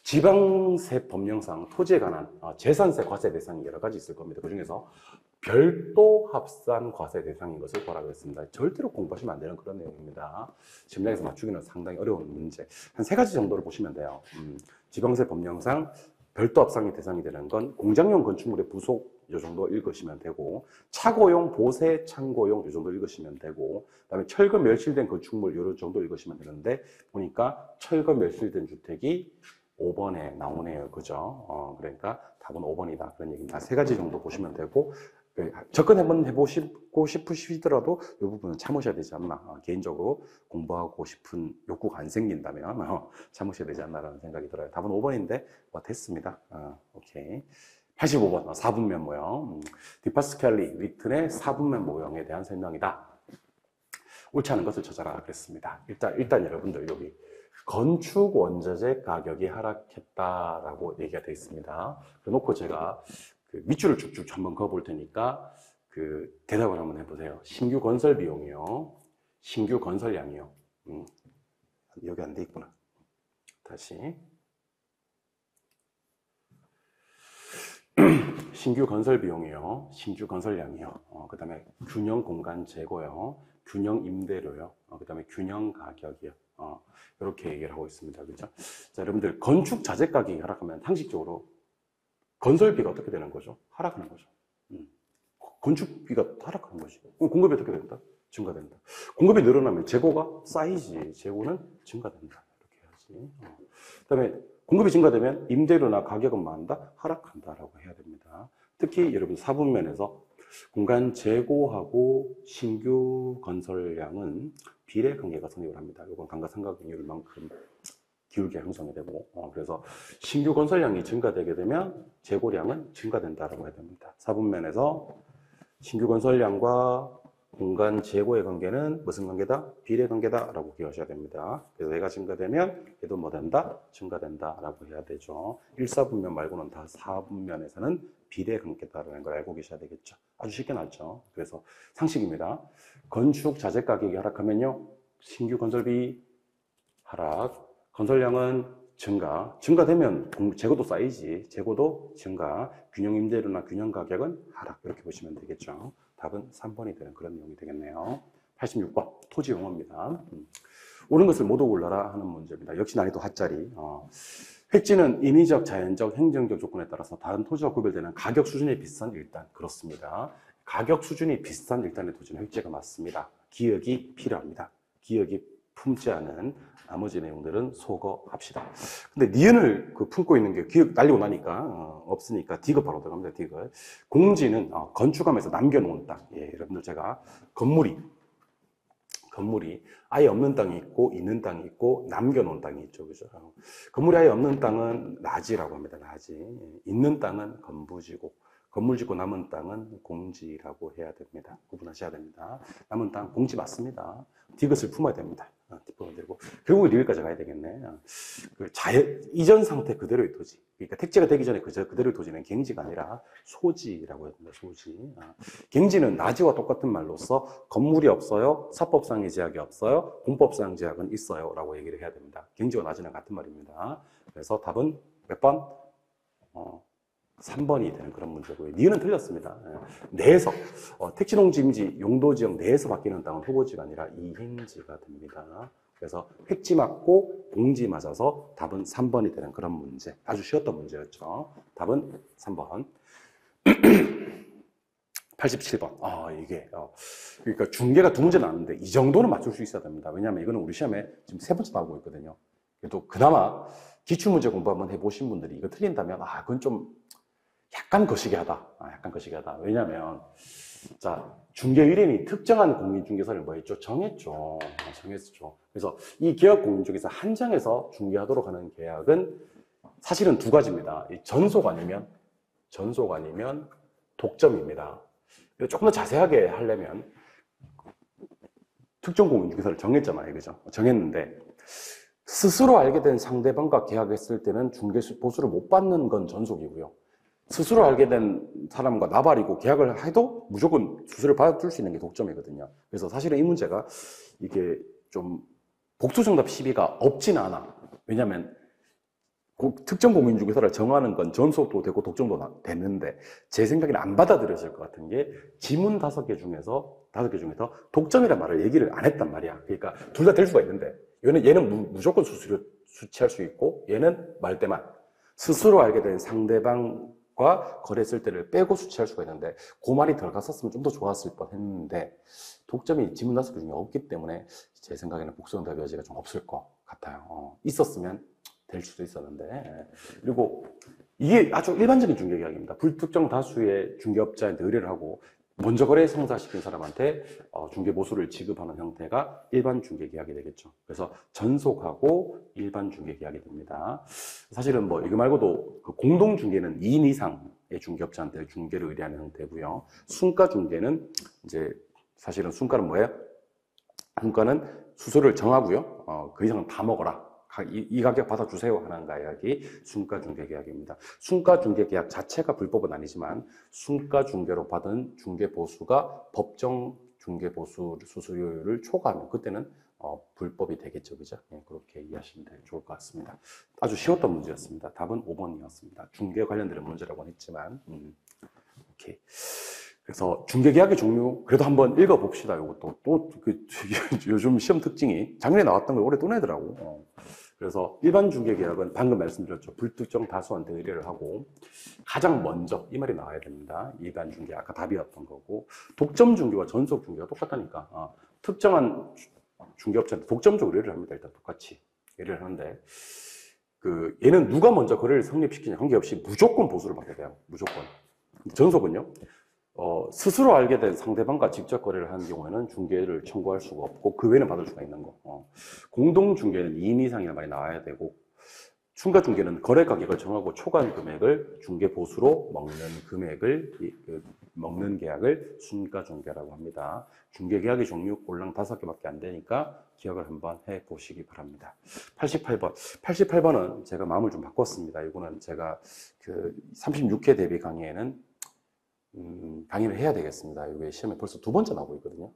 지방세 법령상 토지에 관한 재산세 과세 대상이 여러 가지 있을 겁니다. 그 중에서 별도 합산 과세 대상인 것을 보라 그랬습니다. 절대로 공부하시면 안 되는 그런 내용입니다. 시험장에서 맞추기는 상당히 어려운 문제. 한 3가지 정도를 보시면 돼요. 지방세 법령상 별도 합산이 대상이 되는 건 공장용 건축물의 부속 이 정도 읽으시면 되고, 차고용, 보세, 창고용 이 정도 읽으시면 되고, 그다음에 철거 멸실된 건축물 이 정도 읽으시면 되는데, 보니까 철거 멸실된 주택이 5번에 나오네요. 그죠? 그러니까 답은 5번이다. 그런 얘기입니다. 3가지 정도 보시면 되고, 접근 한번 해보시고 싶으시더라도 이 부분은 참으셔야 되지 않나. 개인적으로 공부하고 싶은 욕구가 안 생긴다면 참으셔야 되지 않나라는 생각이 들어요. 답은 5번인데 뭐 됐습니다. 오케이. 85번 4분면 모형. 디파스칼리 리튼의 4분면 모형에 대한 설명이다. 옳지 않은 것을 찾아라 그랬습니다. 일단 여러분들 여기 건축 원자재 가격이 하락했다라고 얘기가 되어 있습니다. 그래놓고 제가 그 밑줄을 쭉쭉 한번 그어볼 테니까 그 대답을 한번 해보세요. 신규 건설 비용이요. 신규 건설량이요. 여기 안 돼 있구나. 다시. 신규 건설 비용이요. 신규 건설량이요. 그 다음에 균형 공간 재고요. 균형 임대료요. 그 다음에 균형 가격이요. 이렇게 얘기를 하고 있습니다. 그죠? 자, 여러분들 건축 자재 가격이 하락하면 상식적으로 건설비가 어떻게 되는 거죠? 하락하는 거죠. 건축비가 하락하는 거지. 그럼 공급이 어떻게 된다? 증가된다. 공급이 늘어나면 재고가 쌓이지. 재고는 증가된다. 이렇게 해야지. 그다음에 공급이 증가되면 임대료나 가격은 뭐한다? 하락한다라고 해야 됩니다. 특히 여러분 4분면에서 공간 재고하고 신규 건설량은 비례 관계가 성립을 합니다. 이건 감가상각률만큼 기울게 형성이 되고, 그래서 신규 건설량이 증가되게 되면 재고량은 증가된다라고 해야 됩니다. 4분면에서 신규 건설량과 공간 재고의 관계는 무슨 관계다? 비례 관계다라고 기억하셔야 됩니다. 그래서 얘가 증가되면 얘도 뭐 된다? 증가된다라고 해야 되죠. 1, 4분면 말고는 다 4분면에서는 비례 관계다라는 걸 알고 계셔야 되겠죠. 아주 쉽게 나왔죠. 그래서 상식입니다. 건축 자재 가격이 하락하면요, 신규 건설비 하락, 건설량은 증가되면 재고도 쌓이지, 재고도 증가, 균형 임대료나 균형 가격은 하락, 이렇게 보시면 되겠죠. 답은 3번이 되는 그런 내용이 되겠네요. 86번 토지 용어입니다. 옳은 것을 모두 골라라 하는 문제입니다. 역시 난이도 하짜리. 획지는 인위적, 자연적, 행정적 조건에 따라서 다른 토지와 구별되는 가격 수준이 비슷한 일단. 그렇습니다. 가격 수준이 비슷한 일단의 토지는 획지가 맞습니다. 기억이 필요합니다. 기억이 품지 않은 나머지 내용들은 소거합시다. 근데 니은을 품고 있는 게 기억 날리고 나니까 없으니까 디귿 바로 들어갑니다. 디귿. 공지는 건축하면서 남겨놓은 땅. 예, 여러분들 제가 건물이 아예 없는 땅이 있고 있는 땅이 있고 남겨놓은 땅이 있죠, 그죠? 건물이 아예 없는 땅은 나지라고 합니다. 나지. 있는 땅은 건부지고 건물 짓고 남은 땅은 공지라고 해야 됩니다. 구분하셔야 됩니다. 남은 땅 공지 맞습니다. 디귿을 품어야 됩니다. 뒷부분 들고 결국 리을까지 가야 되겠네. 그 이전 상태 그대로의 토지. 그러니까 택지가 되기 전에 그대로의 토지는 갱지가 아니라 소지라고 해야 됩니다. 소지. 갱지는 나지와 똑같은 말로서 건물이 없어요. 사법상의 제약이 없어요. 공법상 제약은 있어요라고 얘기를 해야 됩니다. 갱지와 나지는 같은 말입니다. 그래서 답은 몇 번? 3번이 되는 그런 문제고요. 니은은 틀렸습니다. 내에서 택지농지임지 용도지역 내에서 바뀌는 땅은 후보지가 아니라 이행지가 됩니다. 그래서 획지 맞고 공지 맞아서 답은 3번이 되는 그런 문제. 아주 쉬웠던 문제였죠. 답은 3번. 87번. 이게 그러니까 중계가 두 문제 나왔는데 이 정도는 맞출 수 있어야 됩니다. 왜냐하면 이거는 우리 시험에 지금 3번째 나오고 있거든요. 그래도 그나마 기출문제 공부 한번 해보신 분들이 이거 틀린다면 그건 좀 약간 거시기하다. 약간 거시기하다. 왜냐면, 자, 중개의뢰인이 특정한 공인중개사를 뭐 했죠? 정했죠. 그래서 이 계약 공인중개사 한 장에서 중개하도록 하는 계약은 사실은 두 가지입니다. 전속 아니면 독점입니다. 조금 더 자세하게 하려면 특정 공인중개사를 정했잖아요. 그죠? 정했는데, 스스로 알게 된 상대방과 계약했을 때는 중개 보수를 못 받는 건 전속이고요. 스스로 알게 된 사람과 나발이고 계약을 해도 무조건 수수료를 받아줄 수 있는 게 독점이거든요. 그래서 사실은 이 문제가 이게 좀 복수정답 시비가 없진 않아. 왜냐하면 특정 공인중개사를 정하는 건 전속도 되고 독점도 됐는데 제 생각에는 안 받아들여질 것 같은 게 지문 5개 중에서 독점이란 말을 얘기를 안 했단 말이야. 그러니까 둘 다 될 수가 있는데 얘는 무조건 수수료 수취할 수 있고 얘는 말 때만 스스로 알게 된 상대방 거래했을 때를 빼고 수취할 수가 있는데 그 말이 들어갔었으면 좀 더 좋았을 뻔했는데 독점이 지문 5개 중에 없기 때문에 제 생각에는 복수정답 여지가 좀 없을 것 같아요. 있었으면 될 수도 있었는데. 그리고 이게 아주 일반적인 중개계약입니다. 불특정 다수의 중개업자한테 의뢰를 하고 먼저 거래 성사시킨 사람한테 중개보수를 지급하는 형태가 일반 중개계약이 되겠죠. 그래서 전속하고 일반 중개계약이 됩니다. 사실은 뭐 이거 말고도 그 공동중개는 2인 이상의 중개업자한테 중개를 의뢰하는 형태고요. 순가중개는 이제 사실은 순가는 뭐예요? 순가는 수수료를 정하고요. 그 이상은 다 먹어라. 이 가격 받아주세요 하는 계약이 순가중개계약입니다. 순가중개계약 자체가 불법은 아니지만 순가중개로 받은 중개보수가 법정 중개보수 수수료를 초과하면 그때는 불법이 되겠죠. 그죠? 네, 그렇게 이해하시면 좋을 것 같습니다. 아주 쉬웠던 문제였습니다. 답은 5번이었습니다. 중개 관련된 문제라고 했지만 오케이. 그래서 중개계약의 종류 그래도 한번 읽어봅시다. 이것도 요즘 시험 특징이 작년에 나왔던 걸 올해 또 내더라고. 그래서 일반 중개계약은 방금 말씀드렸죠. 불특정 다수한테 의뢰를 하고 가장 먼저 이 말이 나와야 됩니다. 일반 중개 아까 답이었던 거고 독점 중개와 전속 중개가 똑같다니까. 특정한 중개업체한테 독점적으로 의뢰를 합니다. 일단 똑같이 의뢰를 하는데 얘는 누가 먼저 거래를 성립시키냐 관계없이 무조건 보수를 받게 돼요. 무조건. 전속은요. 스스로 알게 된 상대방과 직접 거래를 하는 경우에는 중개를 청구할 수가 없고 그 외에는 받을 수가 있는 거. 공동중개는 2인 이상이나 많이 나와야 되고 순가중개는 거래 가격을 정하고 초과한 금액을 중개보수로 먹는 계약을 순가중개라고 합니다. 중개계약의 종류 꼴랑 5개밖에 안 되니까 기억을 한번 해보시기 바랍니다. 88번. 88번은 제가 마음을 좀 바꿨습니다. 이거는 제가 36회 대비 강의에는 강의를 해야 되겠습니다. 이게 시험에 벌써 2번째 나오고 있거든요.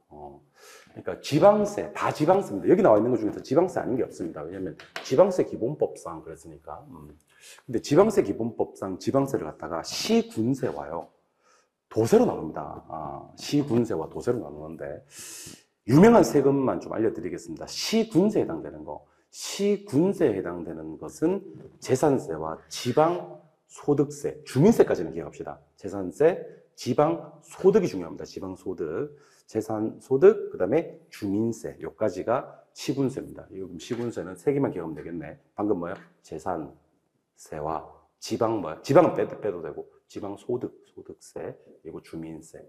그러니까 지방세, 다 지방세입니다. 여기 나와 있는 것 중에서 지방세 아닌 게 없습니다. 왜냐하면 지방세 기본법상 그랬으니까. 근데 지방세 기본법상 지방세를 갖다가 시군세와요. 도세로 나눕니다. 시군세와 도세로 나누는데 유명한 세금만 좀 알려드리겠습니다. 시군세에 해당되는 거. 시군세에 해당되는 것은 재산세와 지방소득세, 주민세까지는 기억합시다. 재산세, 지방소득이 중요합니다. 지방소득, 재산소득, 그 다음에 주민세, 요까지가 시군세입니다. 이 시군세는 3개만 기억하면 되겠네. 방금 뭐야? 재산세와 지방은 빼도 되고, 지방소득, 소득세, 그리고 주민세.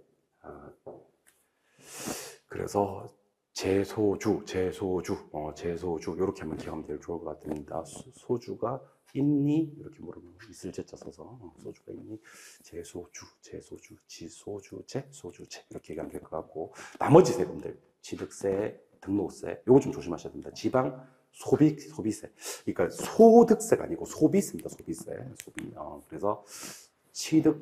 그래서 제소주, 요렇게 한번 기억하면 제일 좋을 것 같습니다. 소주가 있니? 이렇게 물으면 있을 제자 써서 소주가 있니? 제소주, 지소주제, 소주제 이렇게 얘기하면 될 것 같고 나머지 세금들 취득세, 등록세 요거 좀 조심하셔야 됩니다. 지방 소비세 그러니까 소득세가 아니고 소비세입니다. 소비세 그래서 취득,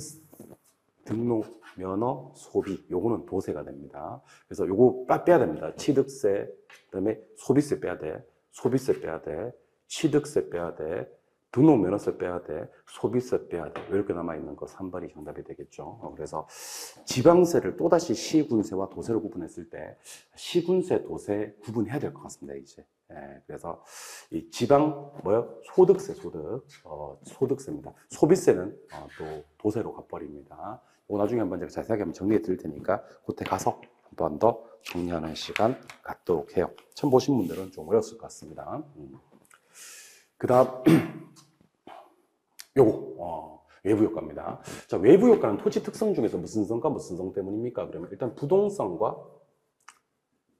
등록, 면허, 소비 요거는 도세가 됩니다. 그래서 요거 빼야 됩니다. 취득세, 그다음에 소비세 빼야 돼, 소비세 빼야 돼, 취득세 빼야 돼, 등록 면허세 빼야 돼, 소비세 빼야 돼. 이렇게 남아있는 거 3번이 정답이 되겠죠. 그래서 지방세를 또다시 시군세와 도세로 구분했을 때 시군세, 도세 구분해야 될 것 같습니다. 이제. 그래서 이 지방 소득세, 소득세입니다. 소비세는 또 도세로 가버립니다. 이거 나중에 한번 제가 자세하게 한번 정리해 드릴 테니까 그때 가서 한 번 더 정리하는 시간 갖도록 해요. 처음 보신 분들은 좀 어려웠을 것 같습니다. 그 다음 요거 외부 효과입니다. 자, 외부 효과는 토지 특성 중에서 무슨 성과 무슨 성 때문입니까? 그러면 일단 부동성과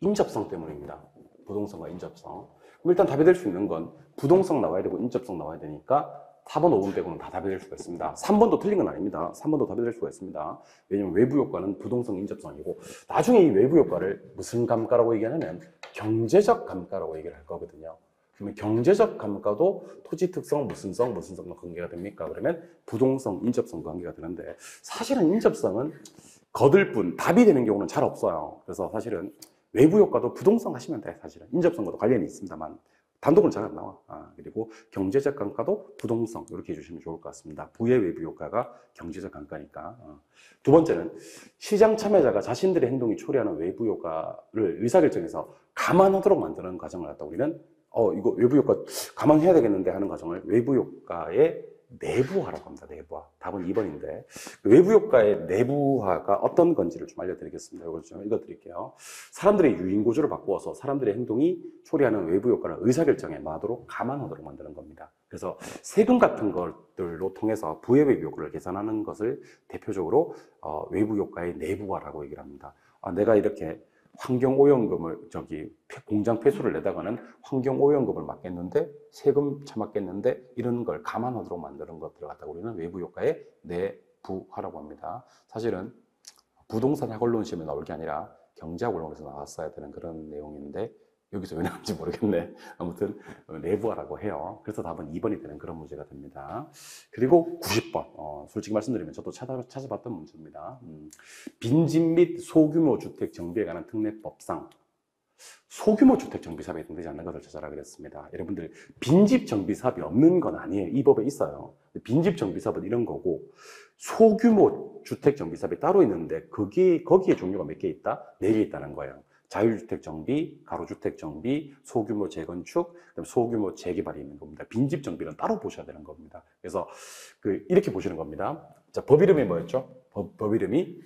인접성 때문입니다. 부동성과 인접성. 그럼 일단 답이 될 수 있는 건 부동성 나와야 되고 인접성 나와야 되니까 4번, 5번 빼고는 다 답이 될 수가 있습니다. 3번도 틀린 건 아닙니다. 3번도 답이 될 수가 있습니다. 왜냐면 외부 효과는 부동성, 인접성이고 나중에 이 외부 효과를 무슨 감가라고 얘기하냐면 경제적 감가라고 얘기를 할 거거든요. 그러면 경제적 감가도 토지 특성, 무슨 성과 관계가 됩니까? 그러면 부동성, 인접성 관계가 되는데 사실은 인접성은 거들 뿐 답이 되는 경우는 잘 없어요. 그래서 사실은 외부 효과도 부동성 하시면 돼. 사실은 인접성과도 관련이 있습니다만 단독은 잘 안 나와. 그리고 경제적 감가도 부동성 이렇게 해주시면 좋을 것 같습니다. 부의 외부 효과가 경제적 감가니까. 두 번째는 시장 참여자가 자신들의 행동이 초래하는 외부 효과를 의사결정에서 감안하도록 만드는 과정을 갖다 우리는 이거 외부 효과 감안해야 되겠는데 하는 과정을 외부 효과의 내부화라고 합니다. 내부화. 답은 2번인데 외부 효과의 내부화가 어떤 건지를 좀 알려드리겠습니다. 이걸 좀 읽어드릴게요. 사람들의 유인 구조를 바꾸어서 사람들의 행동이 초래하는 외부 효과를 의사결정에 나도록 감안하도록 만드는 겁니다. 그래서 세금 같은 것들로 통해서 부의 효과를 계산하는 것을 대표적으로 외부 효과의 내부화라고 얘기를 합니다. 내가 이렇게 환경오염금을 공장 폐수를 내다가는 환경오염금을 막겠는데 세금 처맞겠는데 이런 걸 감안하도록 만드는 것들을 갖다가 우리는 외부 효과의 내부화라고 합니다. 사실은 부동산 학원론 시험에 나올 게 아니라 경제학 원론에서 나왔어야 되는 그런 내용인데 여기서 왜 나온지 모르겠네. 아무튼 내부화라고 해요. 그래서 답은 2번이 되는 그런 문제가 됩니다. 그리고 90번. 솔직히 말씀드리면 저도 찾아봤던 문제입니다. 빈집 및 소규모 주택 정비에 관한 특례법상 소규모 주택 정비 사업에 해당되지 않는 것을 찾아라 그랬습니다. 여러분들 빈집 정비 사업이 없는 건 아니에요. 이 법에 있어요. 빈집 정비 사업은 이런 거고 소규모 주택 정비 사업이 따로 있는데 거기에 종류가 몇 개 있다? 4개 있다는 거예요. 자율주택 정비, 가로주택 정비, 소규모 재건축, 그다음에 소규모 재개발이 있는 겁니다. 빈집 정비는 따로 보셔야 되는 겁니다. 그래서 이렇게 보시는 겁니다. 자, 법 이름이 뭐였죠? 법 이름이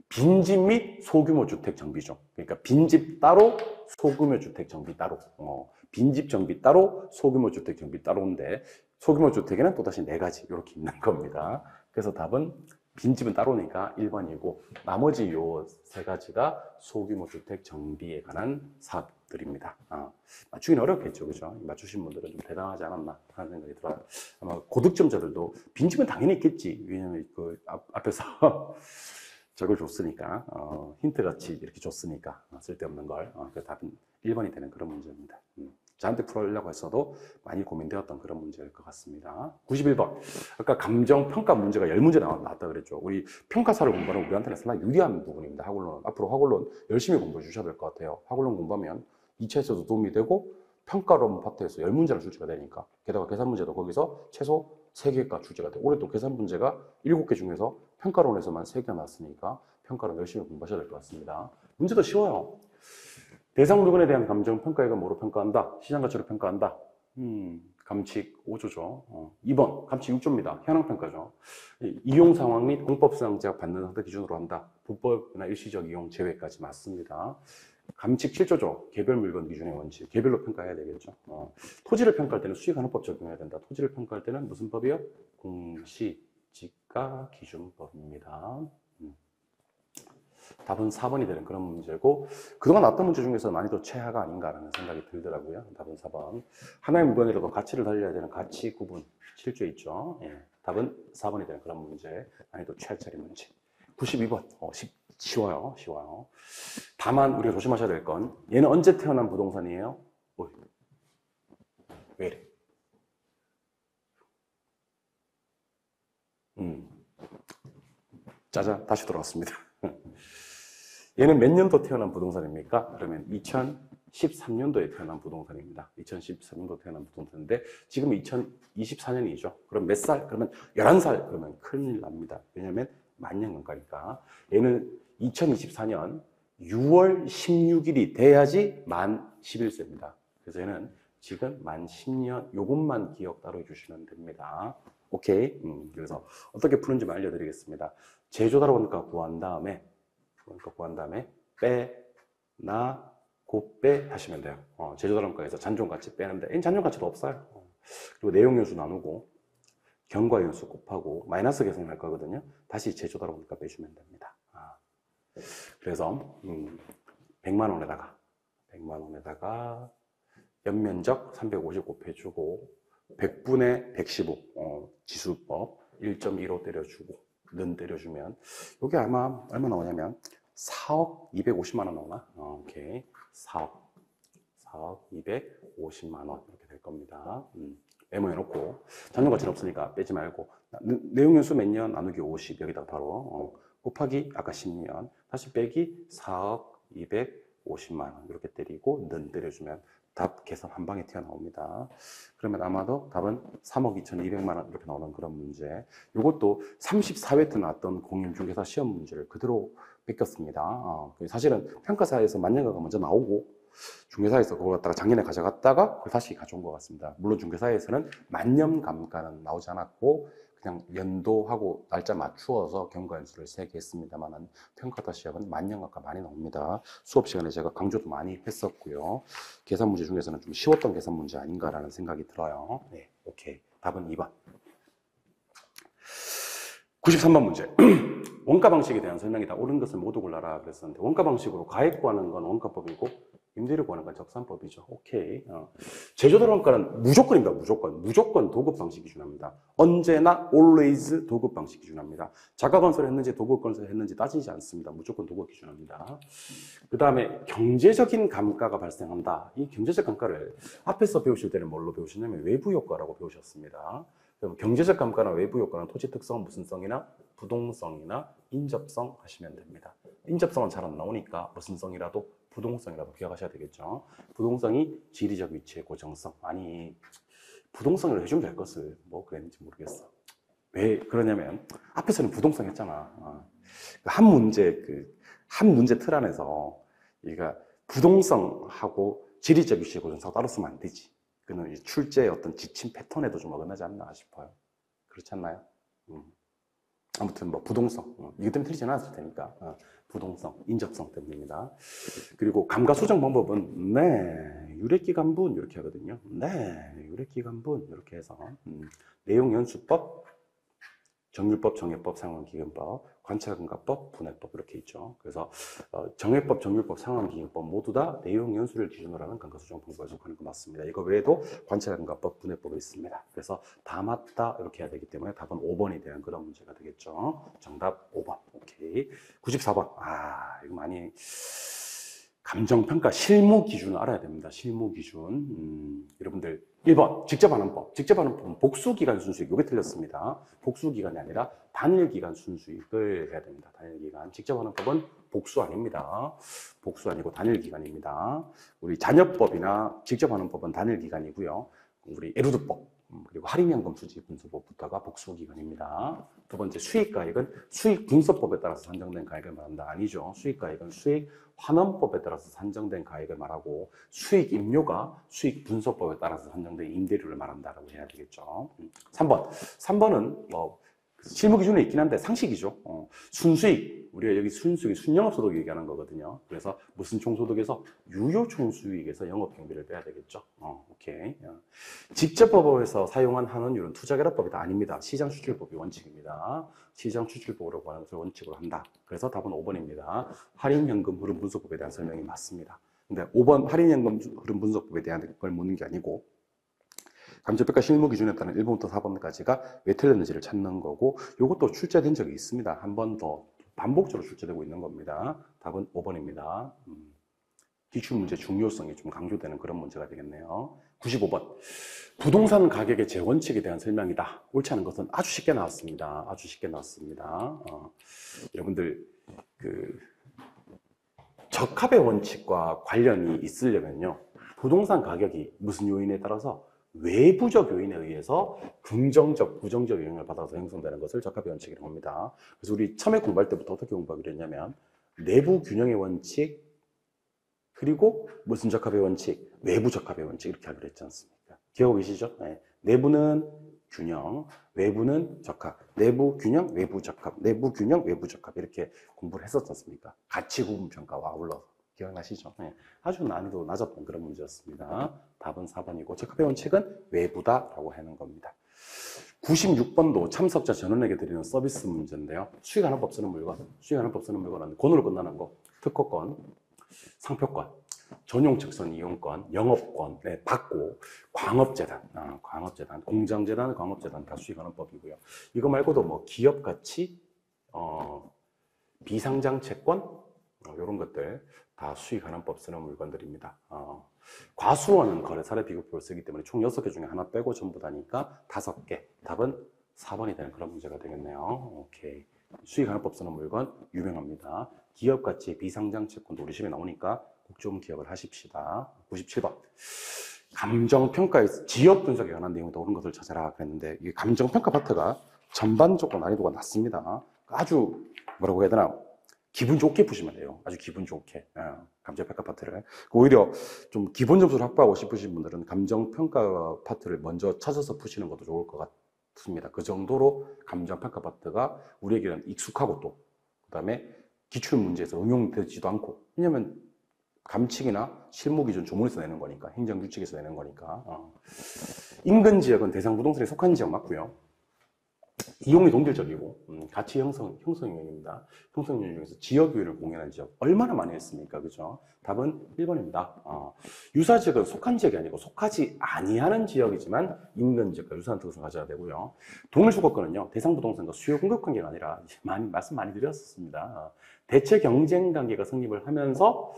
빈집 및 소규모 주택 정비죠. 그러니까 빈집 따로, 소규모 주택 정비 따로. 빈집 정비 따로, 소규모 주택 정비 따로인데 소규모 주택에는 또다시 4가지 이렇게 있는 겁니다. 그래서 답은 빈집은 따로니까 1번이고 나머지 요 3가지가 소규모 주택 정비에 관한 사업들입니다. 맞추기는 어렵겠죠, 그죠? 맞추신 분들은 좀 대단하지 않았나 하는 생각이 들어요. 아마 고득점자들도 빈집은 당연히 있겠지. 왜냐면 앞에서 저걸 줬으니까 힌트같이 이렇게 줬으니까 쓸데없는 걸. 그 답은 1번이 되는 그런 문제입니다. 저한테 풀으려고 했어도 많이 고민되었던 그런 문제일 것 같습니다. 91번. 아까 감정평가 문제가 10문제 나왔다 그랬죠. 우리 평가사를 공부하는 우리한테는 상당히 유리한 부분입니다. 학원론. 앞으로 학원론 열심히 공부해 주셔야 될 것 같아요. 학원론 공부하면 2차에서도 도움이 되고 평가론 파트에서 10문제나 출제가 되니까. 게다가 계산 문제도 거기서 최소 3개가 출제가 돼요. 올해 또 계산 문제가 7개 중에서 평가론에서만 3개가 나왔으니까 평가론 열심히 공부하셔야 될 것 같습니다. 문제도 쉬워요. 대상 물건에 대한 감정평가액은 뭐로 평가한다? 시장가치로 평가한다. 감칙 5조죠. 2번, 감칙 6조입니다. 현황평가죠. 이용 상황 및 공법상 제약 받는 상태 기준으로 한다. 불법이나 일시적 이용 제외까지 맞습니다. 감칙 7조죠. 개별 물건 기준의 원칙. 개별로 평가해야 되겠죠. 토지를 평가할 때는 수익환원법 적용해야 된다. 토지를 평가할 때는 무슨 법이요? 공시지가기준법입니다. 답은 4번이 되는 그런 문제고 그동안 나왔던 문제 중에서 난이도 최하가 아닌가라는 생각이 들더라고요. 답은 4번. 하나의 물건이라도 가치를 달려야 되는 가치 구분 7조에 있죠. 답은 4번이 되는 그런 문제. 난이도 최하짜리 문제. 92번. 쉬워요. 쉬워요. 다만 우리가 조심하셔야 될 건 얘는 언제 태어난 부동산이에요? 왜 이래? 짜자, 다시 돌아왔습니다. 얘는 몇 년도 태어난 부동산입니까? 그러면 2013년도에 태어난 부동산입니다. 2013년도 태어난 부동산인데 지금 2024년이죠. 그럼 몇 살? 그러면 11살. 그러면 큰일 납니다. 왜냐하면 만년경과니까. 얘는 2024년 6월 16일이 돼야지 만 11세입니다. 그래서 얘는 지금 만 10년 요것만 기억 따로 해주시면 됩니다. 오케이. 그래서 어떻게 푸는지 알려드리겠습니다. 제조다로니까 구한 다음에 빼, 나, 곱, 빼 하시면 돼요. 제조다로니까에서 잔존가치 빼는데 얘는 잔존가치도 없어요. 그리고 내용연수 나누고 경과연수 곱하고 마이너스 계산할 거거든요. 다시 제조다로니까 빼주면 됩니다. 그래서 100만 원에다가 연면적 350 곱해주고 100분의 115 지수법 1.15 때려주고 는 때려주면 이게 아마 얼마 나오냐면 4억 250만 원 나오나? 오케이. 4억 250만 원 이렇게 될 겁니다. 메모해 놓고 잔존가치는 없으니까 빼지 말고 내용연수 몇 년 나누기 50 여기다가 바로 곱하기 아까 10년 다시 빼기 4억 250만 원 이렇게 때리고 는 때려주면 답 계산 한 방에 튀어나옵니다. 그러면 아마도 답은 3억 2,200만 원 이렇게 나오는 그런 문제. 이것도 34회 때 나왔던 공인중개사 시험 문제를 그대로 뺏겼습니다. 사실은 평가사에서 만년가가 먼저 나오고 중개사에서 그걸 갖다가 작년에 가져갔다가 그걸 다시 가져온 것 같습니다. 물론 중개사에서는 만년 감가는 나오지 않았고 그냥 연도하고 날짜 맞추어서 경과연수를 3개 했습니다만 평가타 시험은 만년 감가 많이 나옵니다. 수업 시간에 제가 강조도 많이 했었고요. 계산 문제 중에서는 좀 쉬웠던 계산 문제 아닌가라는 생각이 들어요. 네, 오케이. 답은 2번. 93번 문제. 원가 방식에 대한 설명이다. 옳은 것을 모두 골라라 그랬었는데 원가 방식으로 가액 구하는 건 원가법이고 임대료 구하는 건 적산법이죠. 오케이. 제조들 원가는 무조건입니다. 무조건 도급 방식 기준합니다. 언제나 always 도급 방식 기준합니다. 자가 건설을 했는지 도급 건설을 했는지 따지지 않습니다. 무조건 도급 기준합니다. 그 다음에 경제적인 감가가 발생한다. 이 경제적 감가를 앞에서 배우실 때는 뭘로 배우셨냐면 외부 효과라고 배우셨습니다. 그럼 경제적 감가나 외부 효과는 토지 특성, 무슨성이나 부동성이나 인접성 하시면 됩니다. 인접성은 잘 안 나오니까 무슨성이라도 부동성이라도 기억하셔야 되겠죠. 부동성이 지리적 위치의 고정성. 아니, 부동성을 해주면 될 것을 뭐 그랬는지 모르겠어. 왜 그러냐면 앞에서는 부동성 했잖아. 한 문제 틀 안에서 얘가 부동성하고 지리적 위치의 고정성 따로 쓰면 안 되지. 그는 출제의 어떤 지침 패턴에도 좀 어긋나지 않나 싶어요. 그렇지 않나요? 아무튼 뭐 부동성 이것 때문에 틀리지 않았을 테니까 부동성, 인접성 때문입니다. 그리고 감가 수정 방법은 네 유래기간분 이렇게 하거든요. 네 유래기간분 이렇게 해서 내용연수법, 정률법, 정해법, 상환기금법, 관찰감가법, 분해법 이렇게 있죠. 그래서 정해법, 정률법, 상환기금법 모두 다 내용연수를 기준으로 하는 감가수정 방법을 적하는 거 맞습니다. 이거 외에도 관찰감가법, 분해법이 있습니다. 그래서 다 맞다 이렇게 해야 되기 때문에 답은 5번이 되는 그런 문제가 되겠죠. 정답 5번. 오케이. 94번. 이거 많이 감정평가 실무 기준을 알아야 됩니다. 실무 기준. 여러분들 1번 직접하는 법. 직접하는 법은 복수기간 순수익. 이게 틀렸습니다. 복수기간이 아니라 단일기간 순수익을 해야 됩니다. 단일기간. 직접하는 법은 복수 아닙니다. 복수 아니고 단일기간입니다. 우리 잔여법이나 직접하는 법은 단일기간이고요. 우리 에루드법 그리고 할인연금 수지 분수법부터가 복수기간입니다. 두 번째 수익가액은 수익분서법에 따라서 산정된 가액을 말한다. 아니죠. 수익가액은 수익환원법에 따라서 산정된 가액을 말하고 수익임료가 수익분서법에 따라서 산정된 임대료를 말한다라고 해야 되겠죠. 3번은 뭐 실무 기준에 있긴 한데 상식이죠. 순수익, 우리가 여기 순수익이 순영업소득 얘기하는 거거든요. 그래서 무슨 총소득에서 유효총수익에서 영업경비를 빼야 되겠죠. 오케이. 직접법에서 사용한 환원율은 투자결합법이 아닙니다. 시장추출법이 원칙입니다. 시장추출법으로 하는 것을 원칙으로 한다. 그래서 답은 5번입니다. 할인연금 흐름분석법에 대한 설명이 맞습니다. 근데 5번 할인연금 흐름분석법에 대한 걸 묻는 게 아니고 감정평가 실무 기준에 따른 1번부터 4번까지가 왜 틀렸는지를 찾는 거고 이것도 출제된 적이 있습니다. 한 번 더 반복적으로 출제되고 있는 겁니다. 답은 5번입니다. 기출문제 중요성이 좀 강조되는 그런 문제가 되겠네요. 95번. 부동산 가격의 재원칙에 대한 설명이다. 옳지 않은 것은 아주 쉽게 나왔습니다. 아주 쉽게 나왔습니다. 여러분들 적합의 원칙과 관련이 있으려면요. 부동산 가격이 무슨 요인에 따라서 외부적 요인에 의해서 긍정적, 부정적 영향을 받아서 형성되는 것을 적합의 원칙이라고 합니다. 그래서 우리 처음에 공부할 때부터 어떻게 공부하기로 했냐면 내부 균형의 원칙, 그리고 무슨 적합의 원칙, 외부 적합의 원칙 이렇게 하기로 했지 않습니까? 기억하고 계시죠? 네. 내부는 균형, 외부는 적합, 내부 균형, 외부 적합, 내부 균형, 외부 적합 이렇게 공부를 했었지 않습니까? 가치 구분 평가와 아울러서. 기억나시죠? 네. 아주 난이도 낮았던 그런 문제였습니다. 답은 4번이고 적합의 원칙은 외부다라고 하는 겁니다. 96번도 참석자 전원에게 드리는 서비스 문제인데요. 수익환원법 쓰는 물건, 수익환원법 쓰는 물건은 권으로 끝나는 거, 특허권, 상표권, 전용 측선 이용권, 영업권, 네, 받고 광업재단, 공장재단, 광업재단 다 수익환원법이고요. 이거 말고도 뭐 기업가치, 비상장 채권 이런 것들 다 수익환원법 쓰는 물건들입니다. 과수원은 거래사례 비교표를 쓰기 때문에 총 6개 중에 하나 빼고 전부 다니까 5개. 답은 4번이 되는 그런 문제가 되겠네요. 오케이. 수익환원법 쓰는 물건 유명합니다. 기업가치 비상장 채권도 우리 시험에 나오니까 꼭 좀 기억을 하십시다. 97번. 감정평가에서 지역 분석에 관한 내용이 더 옳은 것을 찾아라 그랬는데 이 감정평가 파트가 전반적으로 난이도가 낮습니다. 아주 뭐라고 해야 되나 기분 좋게 푸시면 돼요. 아주 기분 좋게. 감정평가 파트를. 오히려 좀 기본 점수를 확보하고 싶으신 분들은 감정평가 파트를 먼저 찾아서 푸시는 것도 좋을 것 같습니다. 그 정도로 감정평가 파트가 우리에게는 익숙하고 또, 그 다음에 기출문제에서 응용되지도 않고. 왜냐면 감칙이나 실무기준 조문에서 내는 거니까, 행정규칙에서 내는 거니까. 인근지역은 대상부동산에 속한 지역 맞고요. 이용이 동질적이고 가치 형성형입니다. 형성형에서 지역유인을 공연한 지역 얼마나 많이 했습니까? 그죠? 답은 1번입니다. 유사지역은 속한 지역이 아니고 속하지 아니하는 지역이지만 인근 지역과 유사한 특성을 가져야 되고요. 동일주거권은요 대상부동산과 수요 공급 관계가 아니라 말씀 많이 드렸었습니다. 대체 경쟁 관계가 성립을 하면서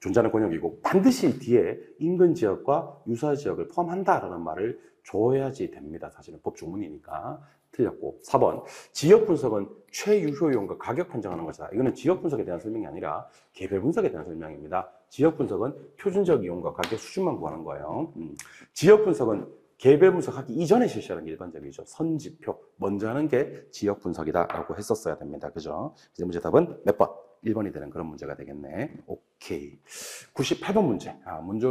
존재하는 권역이고 반드시 뒤에 인근 지역과 유사 지역을 포함한다라는 말을 줘야지 됩니다. 사실은 법조문이니까. 틀렸고. 4번 지역 분석은 최유효용과 가격 판정하는 것이다. 이거는 지역 분석에 대한 설명이 아니라 개별 분석에 대한 설명입니다. 지역 분석은 표준적 이용과 가격 수준만 구하는 거예요. 지역 분석은 개별 분석하기 이전에 실시하는 게 일반적이죠. 선지표 먼저 하는 게 지역 분석이다라고 했었어야 됩니다. 그죠? 이제 문제 답은 몇 번? 1번이 되는 그런 문제가 되겠네. 오케이. 98번 문제.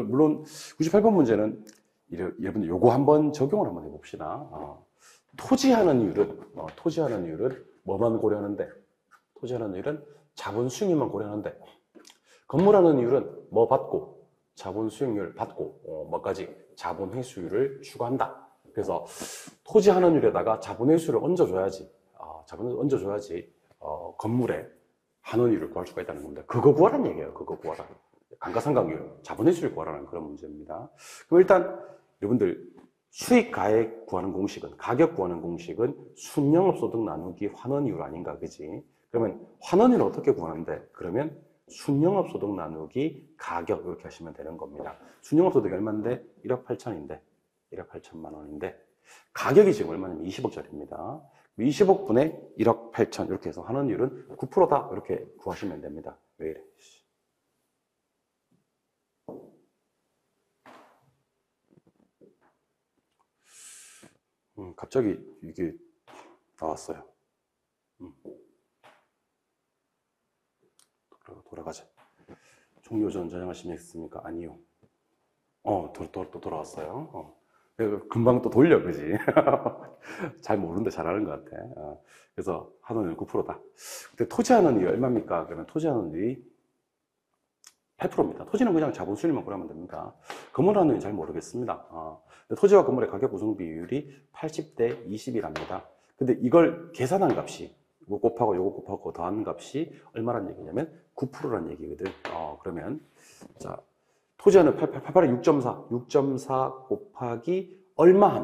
물론 98번 문제는 여러분들 요거 한번 적용을 한번 해봅시다. 토지하는 이율은 뭐만 고려하는데? 토지하는 이율은 자본 수익률만 고려하는데, 건물하는 이율은 뭐 받고? 자본 수익률 받고, 뭐까지? 자본 회수율을 추가한다. 그래서 토지하는 이율에다가 자본 회수율을 얹어줘야지, 건물에 한원 이율을 구할 수가 있다는 겁니다. 그거 구하라는 얘기예요. 그거 구하라. 감가상각률, 자본 회수율 구하라는 그런 문제입니다. 그럼 일단 여러분들 수익 가액 구하는 공식은, 가격 구하는 공식은 순영업소득 나누기 환원이율 아닌가, 그지? 그러면 환원이율 어떻게 구하는데? 그러면 순영업소득 나누기 가격 이렇게 하시면 되는 겁니다. 순영업소득이 얼마인데? 1억 8천인데, 1억 8천만 원인데 가격이 지금 얼마냐면 20억짜리입니다. 20억 분의 1억 8천 이렇게 해서 환원이율은 9%다 이렇게 구하시면 됩니다. 왜 이래? 갑자기 이게 나왔어요. 돌아가자. 종료전 저장하시겠습니까? 아니요. 또 돌아왔어요. 금방 또 돌려, 그지? 잘 모르는데 잘하는 것 같아. 그래서 한원율 9%다. 근데 토지하는 이율이 얼마입니까? 그러면 토지하는 이율이 8%입니다. 토지는 그냥 자본 수익률만 고려하면 됩니다. 건물하는 이율은 잘 모르겠습니다. 근데 토지와 건물의 가격 구성 비율이 80대 20이랍니다. 근데 이걸 계산한 값이 이거 곱하고 더한 값이 얼마란 얘기냐면 9%란 얘기거든. 그러면 자 토지하는 88에 6.4 곱하기 얼마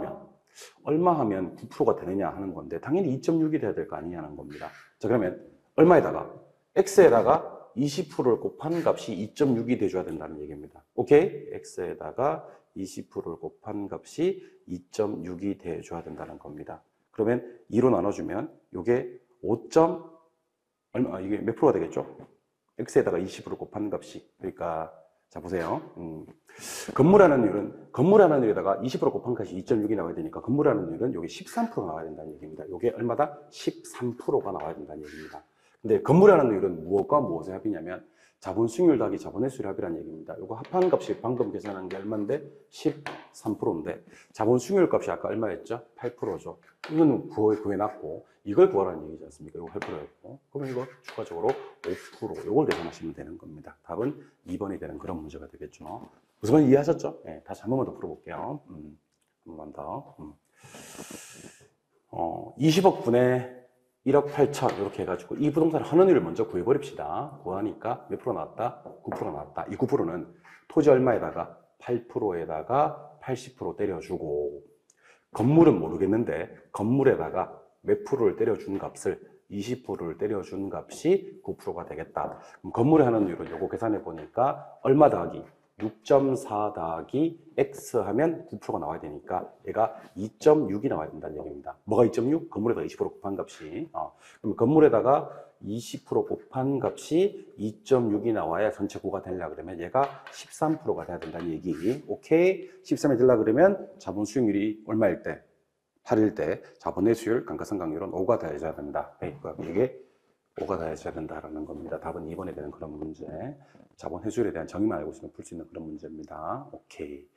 하면 9%가 되느냐 하는 건데 당연히 2.6이 돼야 될 거 아니냐는 겁니다. 자 그러면 얼마에다가 x에다가 20%를 곱한 값이 2.6이 돼줘야 된다는 얘기입니다. 오케이? x에다가 20%를 곱한 값이 2.6이 돼줘야 된다는 겁니다. 그러면 2로 나눠주면 이게 이게 몇 프로가 되겠죠? x에다가 20%를 곱한 값이. 그러니까 자 보세요. 건물하는 이율에다가 20% 곱한 값이 2.6이 나와야 되니까 건물하는 이율은 여기 13%가 나와야 된다는 얘기입니다. 이게 얼마다? 13%가 나와야 된다는 얘기입니다. 근데 건물하는 이율은 무엇과 무엇의 합이냐면 자본 수익률 더하기 자본 회수율 합이라는 얘기입니다. 이거 합한 값이 방금 계산한 게 얼마인데? 13%인데 자본 수익률 값이 아까 얼마였죠? 8%죠. 이거는 구해놨고 이걸 구하라는 얘기지 않습니까? 이거 8%였고 그러면 이거 추가적으로 5% 이걸 계산하시면 되는 겁니다. 답은 2번이 되는 그런 문제가 되겠죠. 무슨 이해하셨죠? 네, 다시 한 번만 더 풀어볼게요. 한 번만 더. 20억 분의 1억 8천 이렇게 해가지고 이 부동산 환원율을 먼저 구해버립시다. 구하니까 몇 프로 나왔다? 9%가 나왔다. 이 9%는 토지 얼마에다가 8%에다가 80% 때려주고 건물은 모르겠는데 건물에다가 몇 프로를 때려준 값을 20%를 때려준 값이 9%가 되겠다. 그럼 건물에 하는 이율은 요거 계산해 보니까 얼마 더하기 6.4 더하기 x 하면 9%가 나와야 되니까 얘가 2.6이 나와야 된다는 얘기입니다. 뭐가 2.6? 건물에다가 20% 곱한 값이. 그럼 건물에다가 20% 곱한 값이 2.6이 나와야 전체 구가 되려고 그러면 얘가 13%가 돼야 된다는 얘기. 오케이. 13이 되려고 그러면 자본 수익률이 얼마일 때? 8일 때 자본 회수율, 감가상각률은 5가 돼야 된다. 그러니까 이게 5가 더해져야 된다라는 겁니다. 답은 2번이 되는 그런 문제. 자본 회수율에 대한 정의만 알고 있으면 풀 수 있는 그런 문제입니다. 오케이.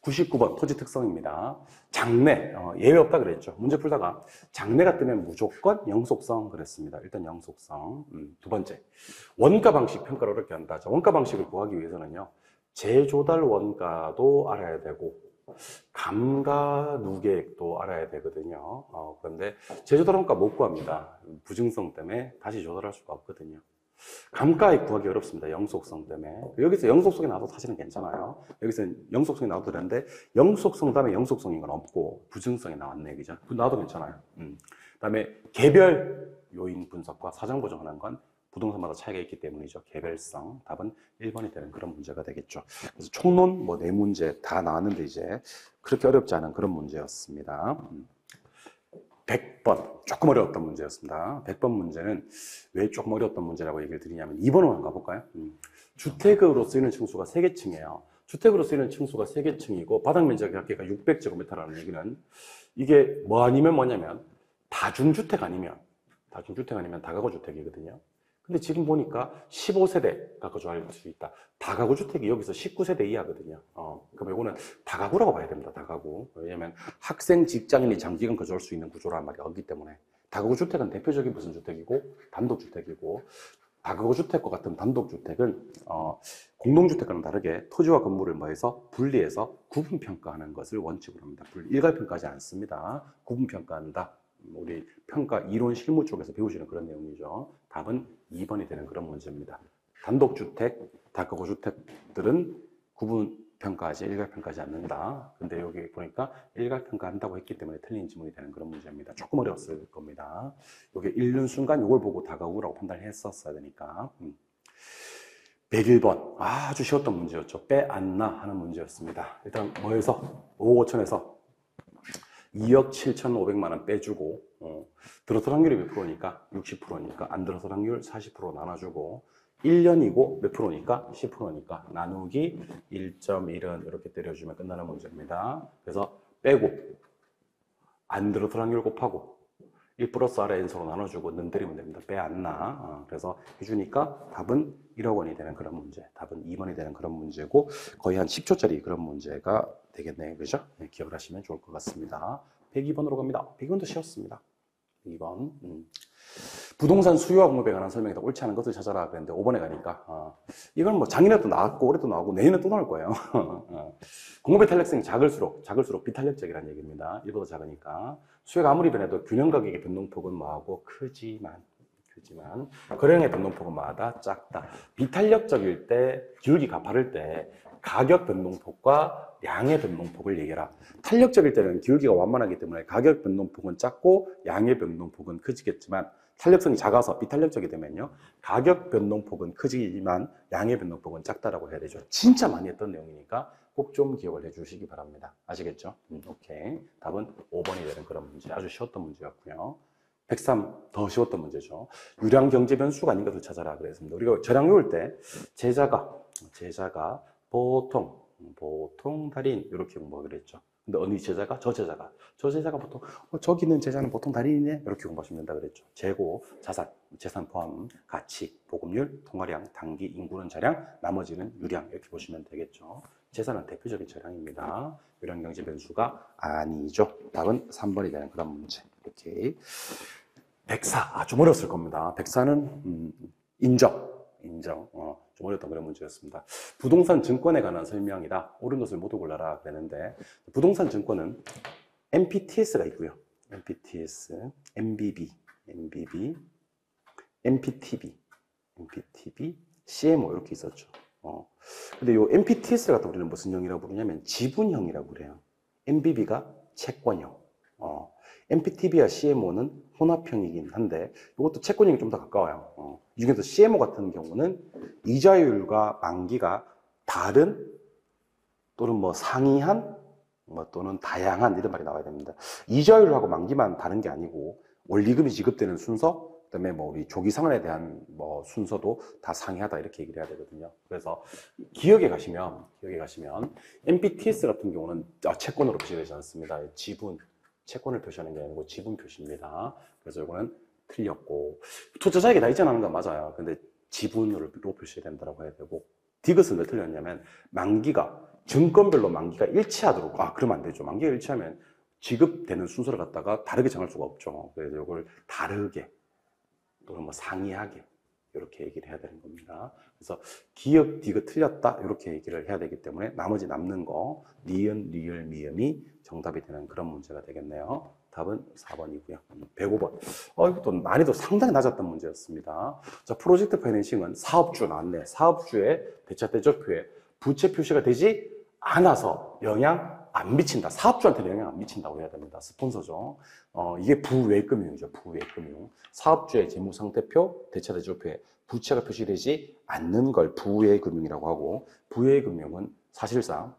99번 토지 특성입니다. 장래, 예외 없다 그랬죠. 문제 풀다가 장래가 뜨면 무조건 영속성 그랬습니다. 일단 영속성. 두 번째, 원가 방식 평가를 어렵게 한다. 자, 원가 방식을 구하기 위해서는요, 제조달 원가도 알아야 되고 감가 누계액도 알아야 되거든요. 그런데 제조달 원가 못 구합니다. 부증성 때문에 다시 조달할 수가 없거든요. 감가액 구하기 어렵습니다. 영속성 때문에. 여기서 영속성이 나와도 사실은 괜찮아요. 여기서 영속성이 나와도 되는데 영속성 다음에 영속성인 건 없고 부증성이 나왔네, 그죠? 나와도 괜찮아요. 그다음에 개별 요인 분석과 사정 보정하는 건 부동산마다 차이가 있기 때문이죠. 개별성. 답은 1번이 되는 그런 문제가 되겠죠. 그래서 총론 뭐 4문제 다 나왔는데 이제 그렇게 어렵지 않은 그런 문제였습니다. 100번 조금 어려웠던 문제였습니다. 100번 문제는 왜 조금 어려웠던 문제라고 얘기를 드리냐면 2번으로 한번 가볼까요? 주택으로 쓰이는 층수가 3개층이에요. 주택으로 쓰이는 층수가 3개층이고 바닥 면적이 합계가 600제곱미터라는 얘기는 이게 뭐 아니면 뭐냐면 다중주택 아니면 다가구 주택이거든요. 근데 지금 보니까 15세대가 거주할 수 있다. 다가구 주택이 여기서 19세대 이하거든요. 그럼 이거는 다가구라고 봐야 됩니다. 다가구. 왜냐면 학생, 직장인이 장기간 거주할 수 있는 구조란 말이 없기 때문에. 다가구 주택은 대표적인 무슨 주택이고 단독주택이고, 다가구 주택과 같은 단독주택은 공동주택과는 다르게 토지와 건물을 뭐해서 분리해서 구분평가하는 것을 원칙으로 합니다. 일괄평가하지 않습니다. 구분평가한다. 우리 평가 이론 실무 쪽에서 배우시는 그런 내용이죠. 답은 2번이 되는 그런 문제입니다. 단독주택, 다가구 주택들은 구분평가하지 일괄평가하지 않는다. 근데 여기 보니까 일괄평가한다고 했기 때문에 틀린 지문이 되는 그런 문제입니다. 조금 어려웠을 겁니다. 여기 읽는 순간 이걸 보고 다가구라고 판단했었어야 되니까. 101번 아주 쉬웠던 문제였죠. 빼안나 하는 문제였습니다. 일단 뭐해서 5억 5천에서 2억 7,500만 원 빼주고 들어설 확률이 몇 프로니까 60%니까 안 들어설 확률 40% 나눠주고 1년이고 몇 프로니까 10%니까 나누기 1.1은 이렇게 때려주면 끝나는 문제입니다. 그래서 빼고 안 들어설 확률 곱하고 1 플러스 R의 N서로 나눠주고 는 때리면 됩니다. 빼안나. 그래서 해주니까 답은 1억 원이 되는 그런 문제. 답은 2번이 되는 그런 문제고 거의 한 10초짜리 그런 문제가 되겠네요. 그죠? 네, 기억을 하시면 좋을 것 같습니다. 102번으로 갑니다. 102번도 쉬웠습니다. 2번. 부동산 수요와 공급에 관한 설명이다. 옳지 않은 것을 찾아라 그랬는데 5번에 가니까 이건 뭐 작년에도 나왔고 올해도 나오고 내년에 또 나올 거예요. 공급의 탄력성이 작을수록 비탄력적이라는 얘기입니다. 1보다 작으니까 수요가 아무리 변해도 균형 가격의 변동폭은 뭐하고 크지만 거래량의 변동폭은 뭐하다 작다. 비탄력적일 때 기울기 가파를 때 가격 변동폭과 양의 변동폭을 얘기해라. 탄력적일 때는 기울기가 완만하기 때문에 가격 변동폭은 작고 양의 변동폭은 크지겠지만 탄력성이 작아서 비탄력적이 되면요 가격 변동폭은 크지만 양의 변동폭은 작다라고 해야 되죠. 진짜 많이 했던 내용이니까 꼭 좀 기억을 해주시기 바랍니다. 아시겠죠? 오케이. 답은 5번이 되는 그런 문제. 아주 쉬웠던 문제였고요. 103 더 쉬웠던 문제죠. 유량 경제 변수가 아닌 것을 찾아라 그랬습니다. 우리가 저량 외울 때 제자가 보통 달인 이렇게 공부하기로 했죠. 근데 어느 제자가? 저 제자가 보통 저기 있는 제자는 보통 달인이네 이렇게 공부하시면 된다 그랬죠. 재고, 재산 포함, 가치, 보급률, 통화량, 단기, 인구는 자량, 나머지는 유량 이렇게 보시면 되겠죠. 재산은 대표적인 자량입니다. 유량 경제 변수가 아니죠. 답은 3번이 되는 그런 문제. 이렇게 104 좀 어려웠을 겁니다. 104는 인정. 좀 어려웠던 그런 문제였습니다. 부동산 증권에 관한 설명이다. 옳은 것을 모두 골라라 그랬는데 부동산 증권은 MPTS가 있고요. MPTS, MBB, MPTB, CMO 이렇게 있었죠. 근데 요 MPTS 같은 우리는 무슨 형이라고 부르냐면 지분형이라고 그래요. MBB가 채권형. MPTB와 CMO는 혼합형이긴 한데 이것도 채권형이 좀 더 가까워요. 이 중에서 CMO 같은 경우는 이자율과 만기가 다른 또는 뭐 상이한 또는 다양한 이런 말이 나와야 됩니다. 이자율하고 만기만 다른 게 아니고 원리금이 지급되는 순서 그다음에 뭐 우리 조기 상환에 대한 뭐 순서도 다 상이하다 이렇게 얘기를 해야 되거든요. 그래서 기억에 가시면 MPTS 같은 경우는 채권으로 표시되지 않습니다. 지분 채권을 표시하는 게 아니고 지분 표시입니다. 그래서 이거는 틀렸고, 투자자에게 다 이전하는 건 맞아요. 근데 지분으로 표시해야 된다고 해야 되고, 디귿은 왜 틀렸냐면, 만기가, 증권별로 만기가 일치하도록, 그러면 안 되죠. 만기가 일치하면 지급되는 순서를 갖다가 다르게 정할 수가 없죠. 그래서 이걸 다르게, 또는 뭐 상이하게, 이렇게 얘기를 해야 되는 겁니다. 그래서 기역, 디귿 틀렸다, 이렇게 얘기를 해야 되기 때문에 나머지 남는 거, 니은, 리을, 미음이 정답이 되는 그런 문제가 되겠네요. 답은 4번이고요. 105번. 이것도 난이도 상당히 낮았던 문제였습니다. 자, 프로젝트 파이낸싱은 사업주 나왔네. 사업주의 대차 대조표에 부채 표시가 되지 않아서 영향 안 미친다. 사업주한테는 영향 안 미친다고 해야 됩니다. 스폰서죠. 이게 부외금융이죠. 부외금융. 사업주의 재무상태표, 대차 대조표에 부채가 표시되지 않는 걸 부외금융이라고 하고, 부외금융은 사실상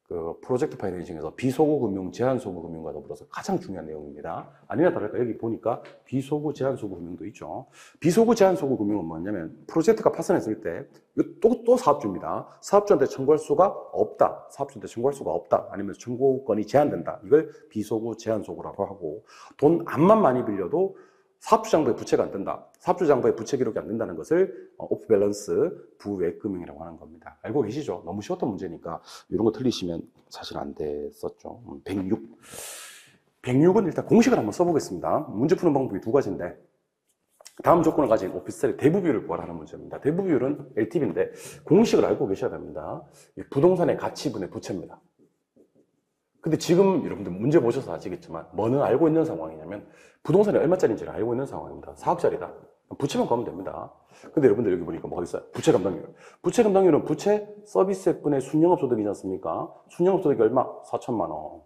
그 프로젝트 파이낸싱에서 비소구 금융, 제한 소구 금융과 더불어서 가장 중요한 내용입니다. 아니나 다를까 여기 보니까 비소구, 제한 소구 금융도 있죠. 비소구, 제한 소구 금융은 뭐냐면 프로젝트가 파산했을 때 또 사업주입니다. 사업주한테 청구할 수가 없다. 사업주한테 청구할 수가 없다. 아니면 청구권이 제한된다. 이걸 비소구, 제한 소구라고 하고, 돈 암만 많이 빌려도 사업주 장부에 부채가 안 된다. 사업주 장부에 부채 기록이 안 된다는 것을 오프 밸런스 부외금융이라고 하는 겁니다. 알고 계시죠? 너무 쉬웠던 문제니까 이런 거 틀리시면 사실 안 됐었죠. 106. 106은 일단 공식을 한번 써보겠습니다. 문제 푸는 방법이 두 가지인데, 다음 조건을 가진 오피스텔의 대부비율을 구하라는 문제입니다. 대부비율은 LTV인데 공식을 알고 계셔야 됩니다. 부동산의 가치분의 부채입니다. 근데 지금 여러분들 문제 보셔서 아시겠지만 뭐는 알고 있는 상황이냐면 부동산이 얼마짜리인지를 알고 있는 상황입니다. 4억짜리다. 부채만 구하면 됩니다. 근데 여러분들 여기 보니까 뭐가 있어요? 부채 감당률. 부채 감당률은 부채 서비스액분의 순영업소득이지 않습니까? 순영업소득이 얼마? 4천만 원.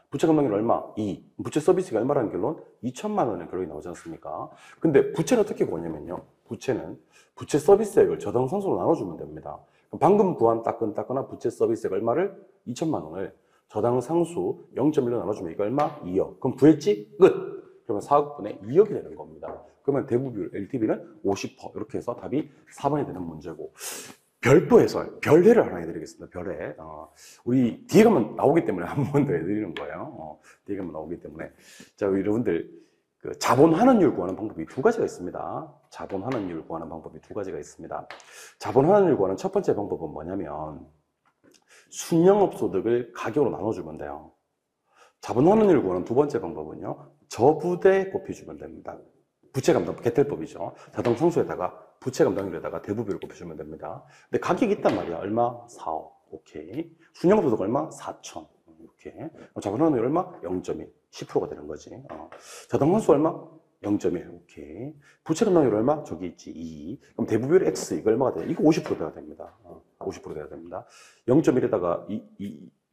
부채 감당률 얼마? 2. 부채 서비스가 얼마라는 결론? 2천만 원의 결론이 나오지 않습니까? 근데 부채는 어떻게 구하냐면요. 부채는 부채 서비스액을 저당상수로 나눠주면 됩니다. 방금 구한 따끈따끈한 부채 서비스액 얼마를? 2천만 원을 저당 상수 0.1로 나눠주면 이거 얼마? 2억. 그럼 구했지? 끝! 그러면 4억분의 2억이 되는 겁니다. 그러면 대부비율 LTV는 50%. 이렇게 해서 답이 4번이 되는 문제고. 별도 해설, 별해를 하나 해드리겠습니다. 별해. 우리 뒤에 가면 나오기 때문에 한 번 더 해드리는 거예요. 뒤에 가면 나오기 때문에. 자, 여러분들, 그 자본 환원율 구하는 방법이 두 가지가 있습니다. 자본 환원율 구하는 방법이 두 가지가 있습니다. 자본 환원율 구하는 첫 번째 방법은 뭐냐면, 순영업 소득을 가격으로 나눠주면 돼요. 자본 환원율 구하는 두 번째 방법은요, 저부대 곱해주면 됩니다. 부채 감당, 개텔법이죠. 자동 상수에다가 부채 감당률에다가 대부비를 곱해주면 됩니다. 근데 가격이 있단 말이야. 얼마? 4억. 오케이. 순영업 소득 얼마? 4천. 이렇게. 자본 환원율 얼마? 0.1. 10%가 되는 거지. 자동 상수 얼마? 0.1. 오케이. 부채 감당률 얼마? 저기 있지. 2. 그럼 대부비율 X. 이거 얼마가 돼요? 이거 50% 돼야 됩니다. 50% 돼야 됩니다. 0.1에다가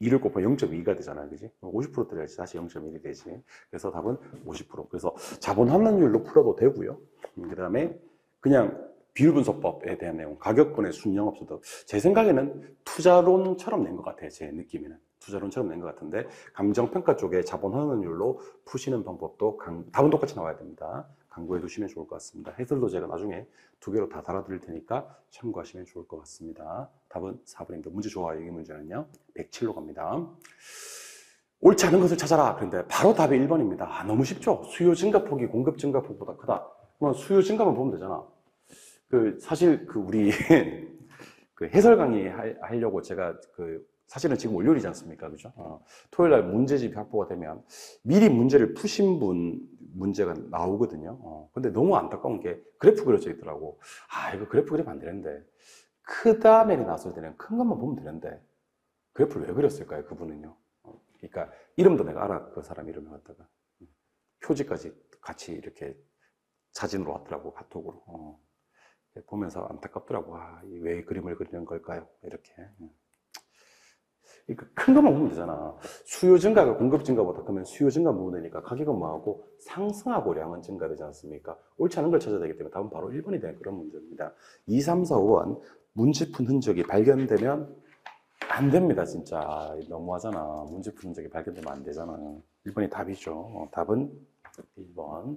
2를 곱하면 0.2가 되잖아요. 그지? 50% 들어야지 다시 0.1이 되지. 그래서 답은 50%. 그래서 자본 환원율로 풀어도 되고요. 그 다음에 그냥 비율분석법에 대한 내용, 가격분의 순영업소득. 제 생각에는 투자론처럼 낸 것 같아요. 제 느낌에는. 투자론처럼 낸 것 같은데, 감정평가 쪽에 자본 환원율로 푸시는 방법도 답은 똑같이 나와야 됩니다. 강구해 두시면 좋을 것 같습니다. 해설도 제가 나중에 두 개로 다 달아드릴 테니까 참고하시면 좋을 것 같습니다. 답은 4번입니다. 문제 좋아요. 이 문제는요. 107로 갑니다. 옳지 않은 것을 찾아라. 그런데 바로 답이 1번입니다. 너무 쉽죠? 수요 증가폭이 공급 증가폭보다 크다. 그럼 수요 증가만 보면 되잖아. 사실 우리 그 해설 강의 하려고 제가 사실은 지금 월요일이지 않습니까? 그죠? 토요일 날 문제집 확보가 되면 미리 문제를 푸신 분 문제가 나오거든요. 근데 너무 안타까운 게 그래프 그려져 있더라고. 이거 그래프 그리면 안 되는데. 크다면이 나왔을 때는 큰 것만 보면 되는데. 그래프를 왜 그렸을까요? 그분은요. 그러니까 이름도 내가 알아. 그 사람 이름을 갖다가. 표지까지 같이 이렇게 사진으로 왔더라고. 카톡으로. 보면서 안타깝더라고. 왜 그림을 그리는 걸까요? 이렇게. 그러니까 큰 것만 보면 되잖아. 수요 증가가 공급 증가보다 크면 수요 증가 보면 되니까 가격은 뭐하고 상승하고 량은 증가되지 않습니까? 옳지 않은 걸 찾아야 되기 때문에 답은 바로 1번이 되는 그런 문제입니다. 2, 3, 4, 5번 문제 푼 흔적이 발견되면 안 됩니다. 진짜 너무하잖아. 문제 푼 흔적이 발견되면 안 되잖아. 1번이 답이죠. 답은 1번.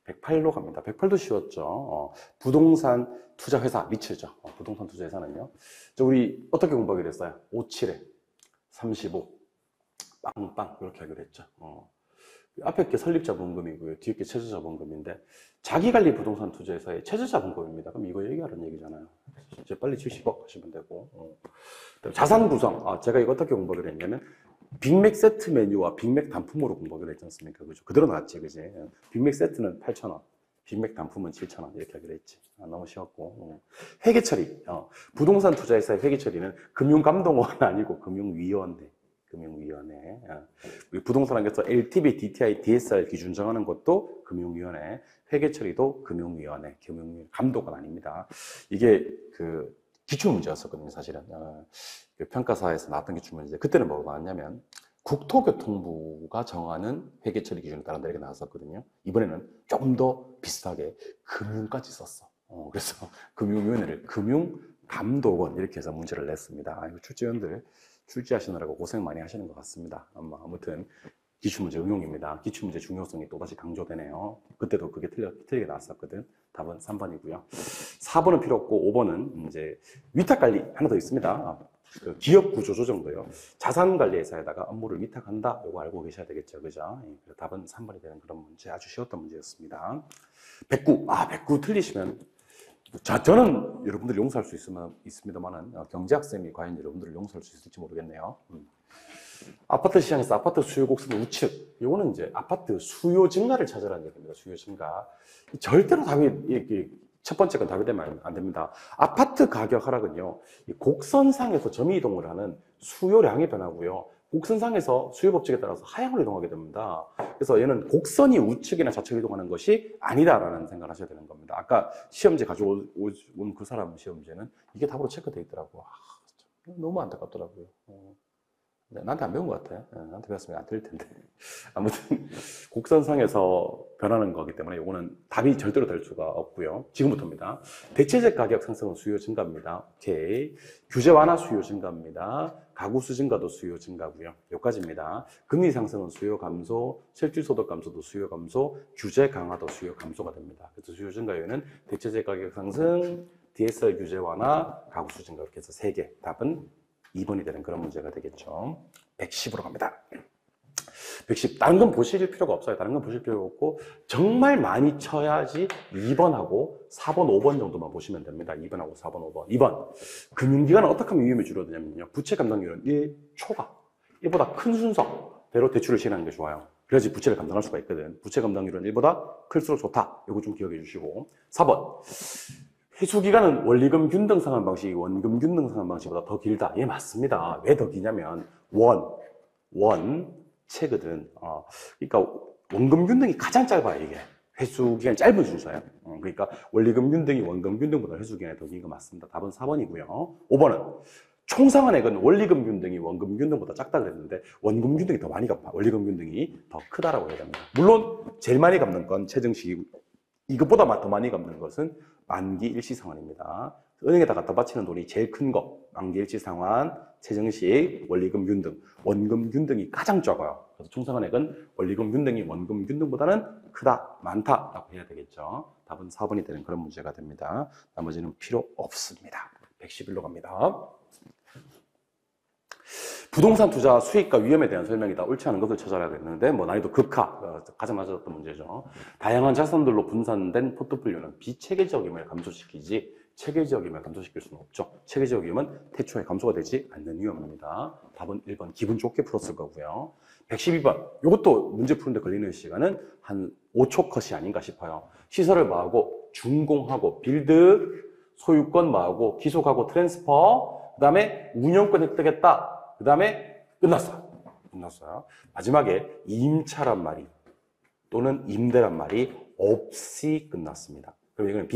108로 갑니다. 108도 쉬웠죠. 부동산 투자회사 리츠죠. 부동산 투자회사는요. 우리 어떻게 공부하기로 했어요? 57에 35 빵빵 이렇게 하기로 했죠. 앞에 게 설립자본금이고요. 뒤에 게 최저자본금인데 자기관리 부동산 투자에서의 최저자본금입니다. 그럼 이거 얘기하는 얘기잖아요. 이제 빨리 70억 하시면 되고. 자산 구성. 제가 이거 어떻게 공부를 했냐면 빅맥 세트 메뉴와 빅맥 단품으로 공부를 했지 않습니까? 그죠? 그대로 나왔지, 그지? 빅맥 세트는 8,000원. 빅맥 단품은 7,000원 이렇게 하기로 했지. 너무 쉬웠고. 회계 처리. 부동산 투자에서의 회계 처리는 금융감독원 아니고 금융위원회. 금융위원회. 우리 부동산학에서 LTV, DTI, DSR 기준 정하는 것도 금융위원회. 회계 처리도 금융위원회. 금융위원회. 감독은 아닙니다. 이게 그 기출문제였었거든요, 사실은. 그 평가사에서 나왔던 기출문제. 그때는 뭐가 나왔냐면 국토교통부가 정하는 회계 처리 기준에 따른다 이렇게 나왔었거든요. 이번에는 좀 더 비슷하게 금융까지 썼어. 그래서 금융위원회를 금융감독원 이렇게 해서 문제를 냈습니다. 이거 출제위원들 출제하시느라고 고생 많이 하시는 것 같습니다. 아무튼 기출문제 응용입니다. 기출문제 중요성이 또다시 강조되네요. 그때도 그게 틀리게 나왔었거든. 답은 3번이고요. 4번은 필요 없고 5번은 이제 위탁관리 하나 더 있습니다. 그 기업 구조 조정도요. 자산관리회사에다가 업무를 위탁한다. 이거 알고 계셔야 되겠죠. 그죠? 답은 3번이 되는 그런 문제. 아주 쉬웠던 문제였습니다. 백구. 백구 틀리시면 저는 여러분들 용서할 수 있습니다만은 경제학쌤이 과연 여러분들을 용서할 수 있을지 모르겠네요. 아파트 시장에서 아파트 수요 곡선 우측. 이거는 이제 아파트 수요 증가를 찾으라는 얘기입니다. 수요 증가. 절대로 답이 첫 번째 건 답이 되면 안 됩니다. 아파트 가격 하락은요, 곡선상에서 점이 이동을 하는 수요량의 변화고요. 곡선상에서 수요 법칙에 따라서 하향으로 이동하게 됩니다. 그래서 얘는 곡선이 우측이나 좌측으로 이동하는 것이 아니다라는 생각을 하셔야 되는 겁니다. 아까 시험지 가져온 그 사람 시험지는 이게 답으로 체크되어 있더라고요. 너무 안타깝더라고요. 네, 나한테 안 배운 것 같아요. 나한테 배웠으면 안 틀릴 텐데. 아무튼 곡선상에서 변하는 거기 때문에 이거는 답이 절대로 될 수가 없고요. 지금부터입니다. 대체재 가격 상승은 수요 증가입니다. 오케이. 규제 완화 수요 증가입니다. 가구 수 증가도 수요 증가고요. 여기까지입니다. 금리 상승은 수요 감소, 실질 소득 감소도 수요 감소, 규제 강화도 수요 감소가 됩니다. 그래서 수요 증가 요인은 대체재 가격 상승, DSR 규제 완화, 가구 수 증가 이렇게 해서 3개. 답은 2번이 되는 그런 문제가 되겠죠. 110으로 갑니다. 110. 다른 건 보실 필요가 없어요. 다른 건 보실 필요가 없고 정말 많이 쳐야지 2번하고 4번, 5번 정도만 보시면 됩니다. 2번하고 4번, 5번. 2번. 금융기관은 어떻게 하면 위험이 줄어드냐면요. 부채 감당률은 1초가 1보다 큰 순서대로 대출을 시행하는 게 좋아요. 그래야지 부채를 감당할 수가 있거든. 부채 감당률은 1보다 클수록 좋다. 이거 좀 기억해 주시고. 4번. 회수기간은 원리금 균등 상환 방식이 원금 균등 상환 방식보다 더 길다. 예, 맞습니다. 왜 더 기냐면, 원체거든. 그러니까 원금 균등이 가장 짧아요, 이게. 회수기간이 짧은 순서예요. 그러니까 원리금 균등이 원금 균등보다 회수기간이 더 긴 거 맞습니다. 답은 4번이고요. 5번은 총상환액은 원리금 균등이 원금 균등보다 작다 그랬는데 원금 균등이 더 많이 갚아. 원리금 균등이 더 크다라고 해야 됩니다. 물론 제일 많이 갚는 건 최정식이고 이것보다 더 많이 갚는 것은 만기 일시 상환입니다. 은행에다 갖다 바치는 돈이 제일 큰 거, 만기 일시 상환, 최정식, 원리금 균등, 원금 균등이 가장 적어요. 그래서 총상환액은 원리금 균등이 원금 균등보다는 크다, 많다라고 해야 되겠죠. 답은 4번이 되는 그런 문제가 됩니다. 나머지는 필요 없습니다. 111로 갑니다. 부동산 투자 수익과 위험에 대한 설명이다. 옳지 않은 것을 찾아야겠는데 난이도 극하, 가장 낮아졌던 문제죠. 다양한 자산들로 분산된 포트폴리오는 비체계적임을 감소시키지 체계적임을 감소시킬 수는 없죠. 체계적임은 태초에 감소가 되지 않는 위험입니다. 답은 1번 기분 좋게 풀었을 거고요. 112번 이것도 문제 푸는데 걸리는 시간은 한 5초 컷이 아닌가 싶어요. 시설을 뭐하고 준공하고 빌드, 소유권 뭐하고 기속하고 트랜스퍼, 그 다음에 운영권 획득했다. 그 다음에 끝났어요. 마지막에 임차란 말이 또는 임대란 말이 없이 끝났습니다. 그럼 이건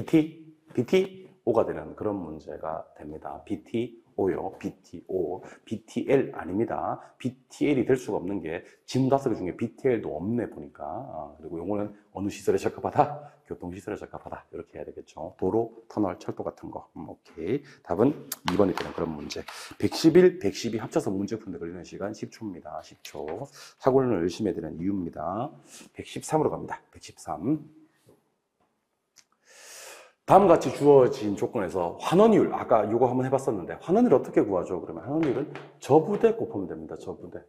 BTO가 되는 그런 문제가 됩니다. BTO요. BTO. BTL 아닙니다. BTL이 될 수가 없는 게 지금 5개 중에 BTL도 없네 보니까. 그리고 요거는 어느 시설에 적합하다? 교통시설에 적합하다. 이렇게 해야 되겠죠. 도로, 터널, 철도 같은 거. 오케이. 답은 2번이 되는 그런 문제. 111, 112 합쳐서 문제 푸는데 걸리는 시간 10초입니다. 10초. 사고를 열심히 해야 되는 이유입니다. 113으로 갑니다. 113. 다음과 같이 주어진 조건에서 환원율, 아까 이거 한번 해봤었는데 환원율 어떻게 구하죠? 그러면 환원율은 저부대 곱하면 됩니다. 저부대.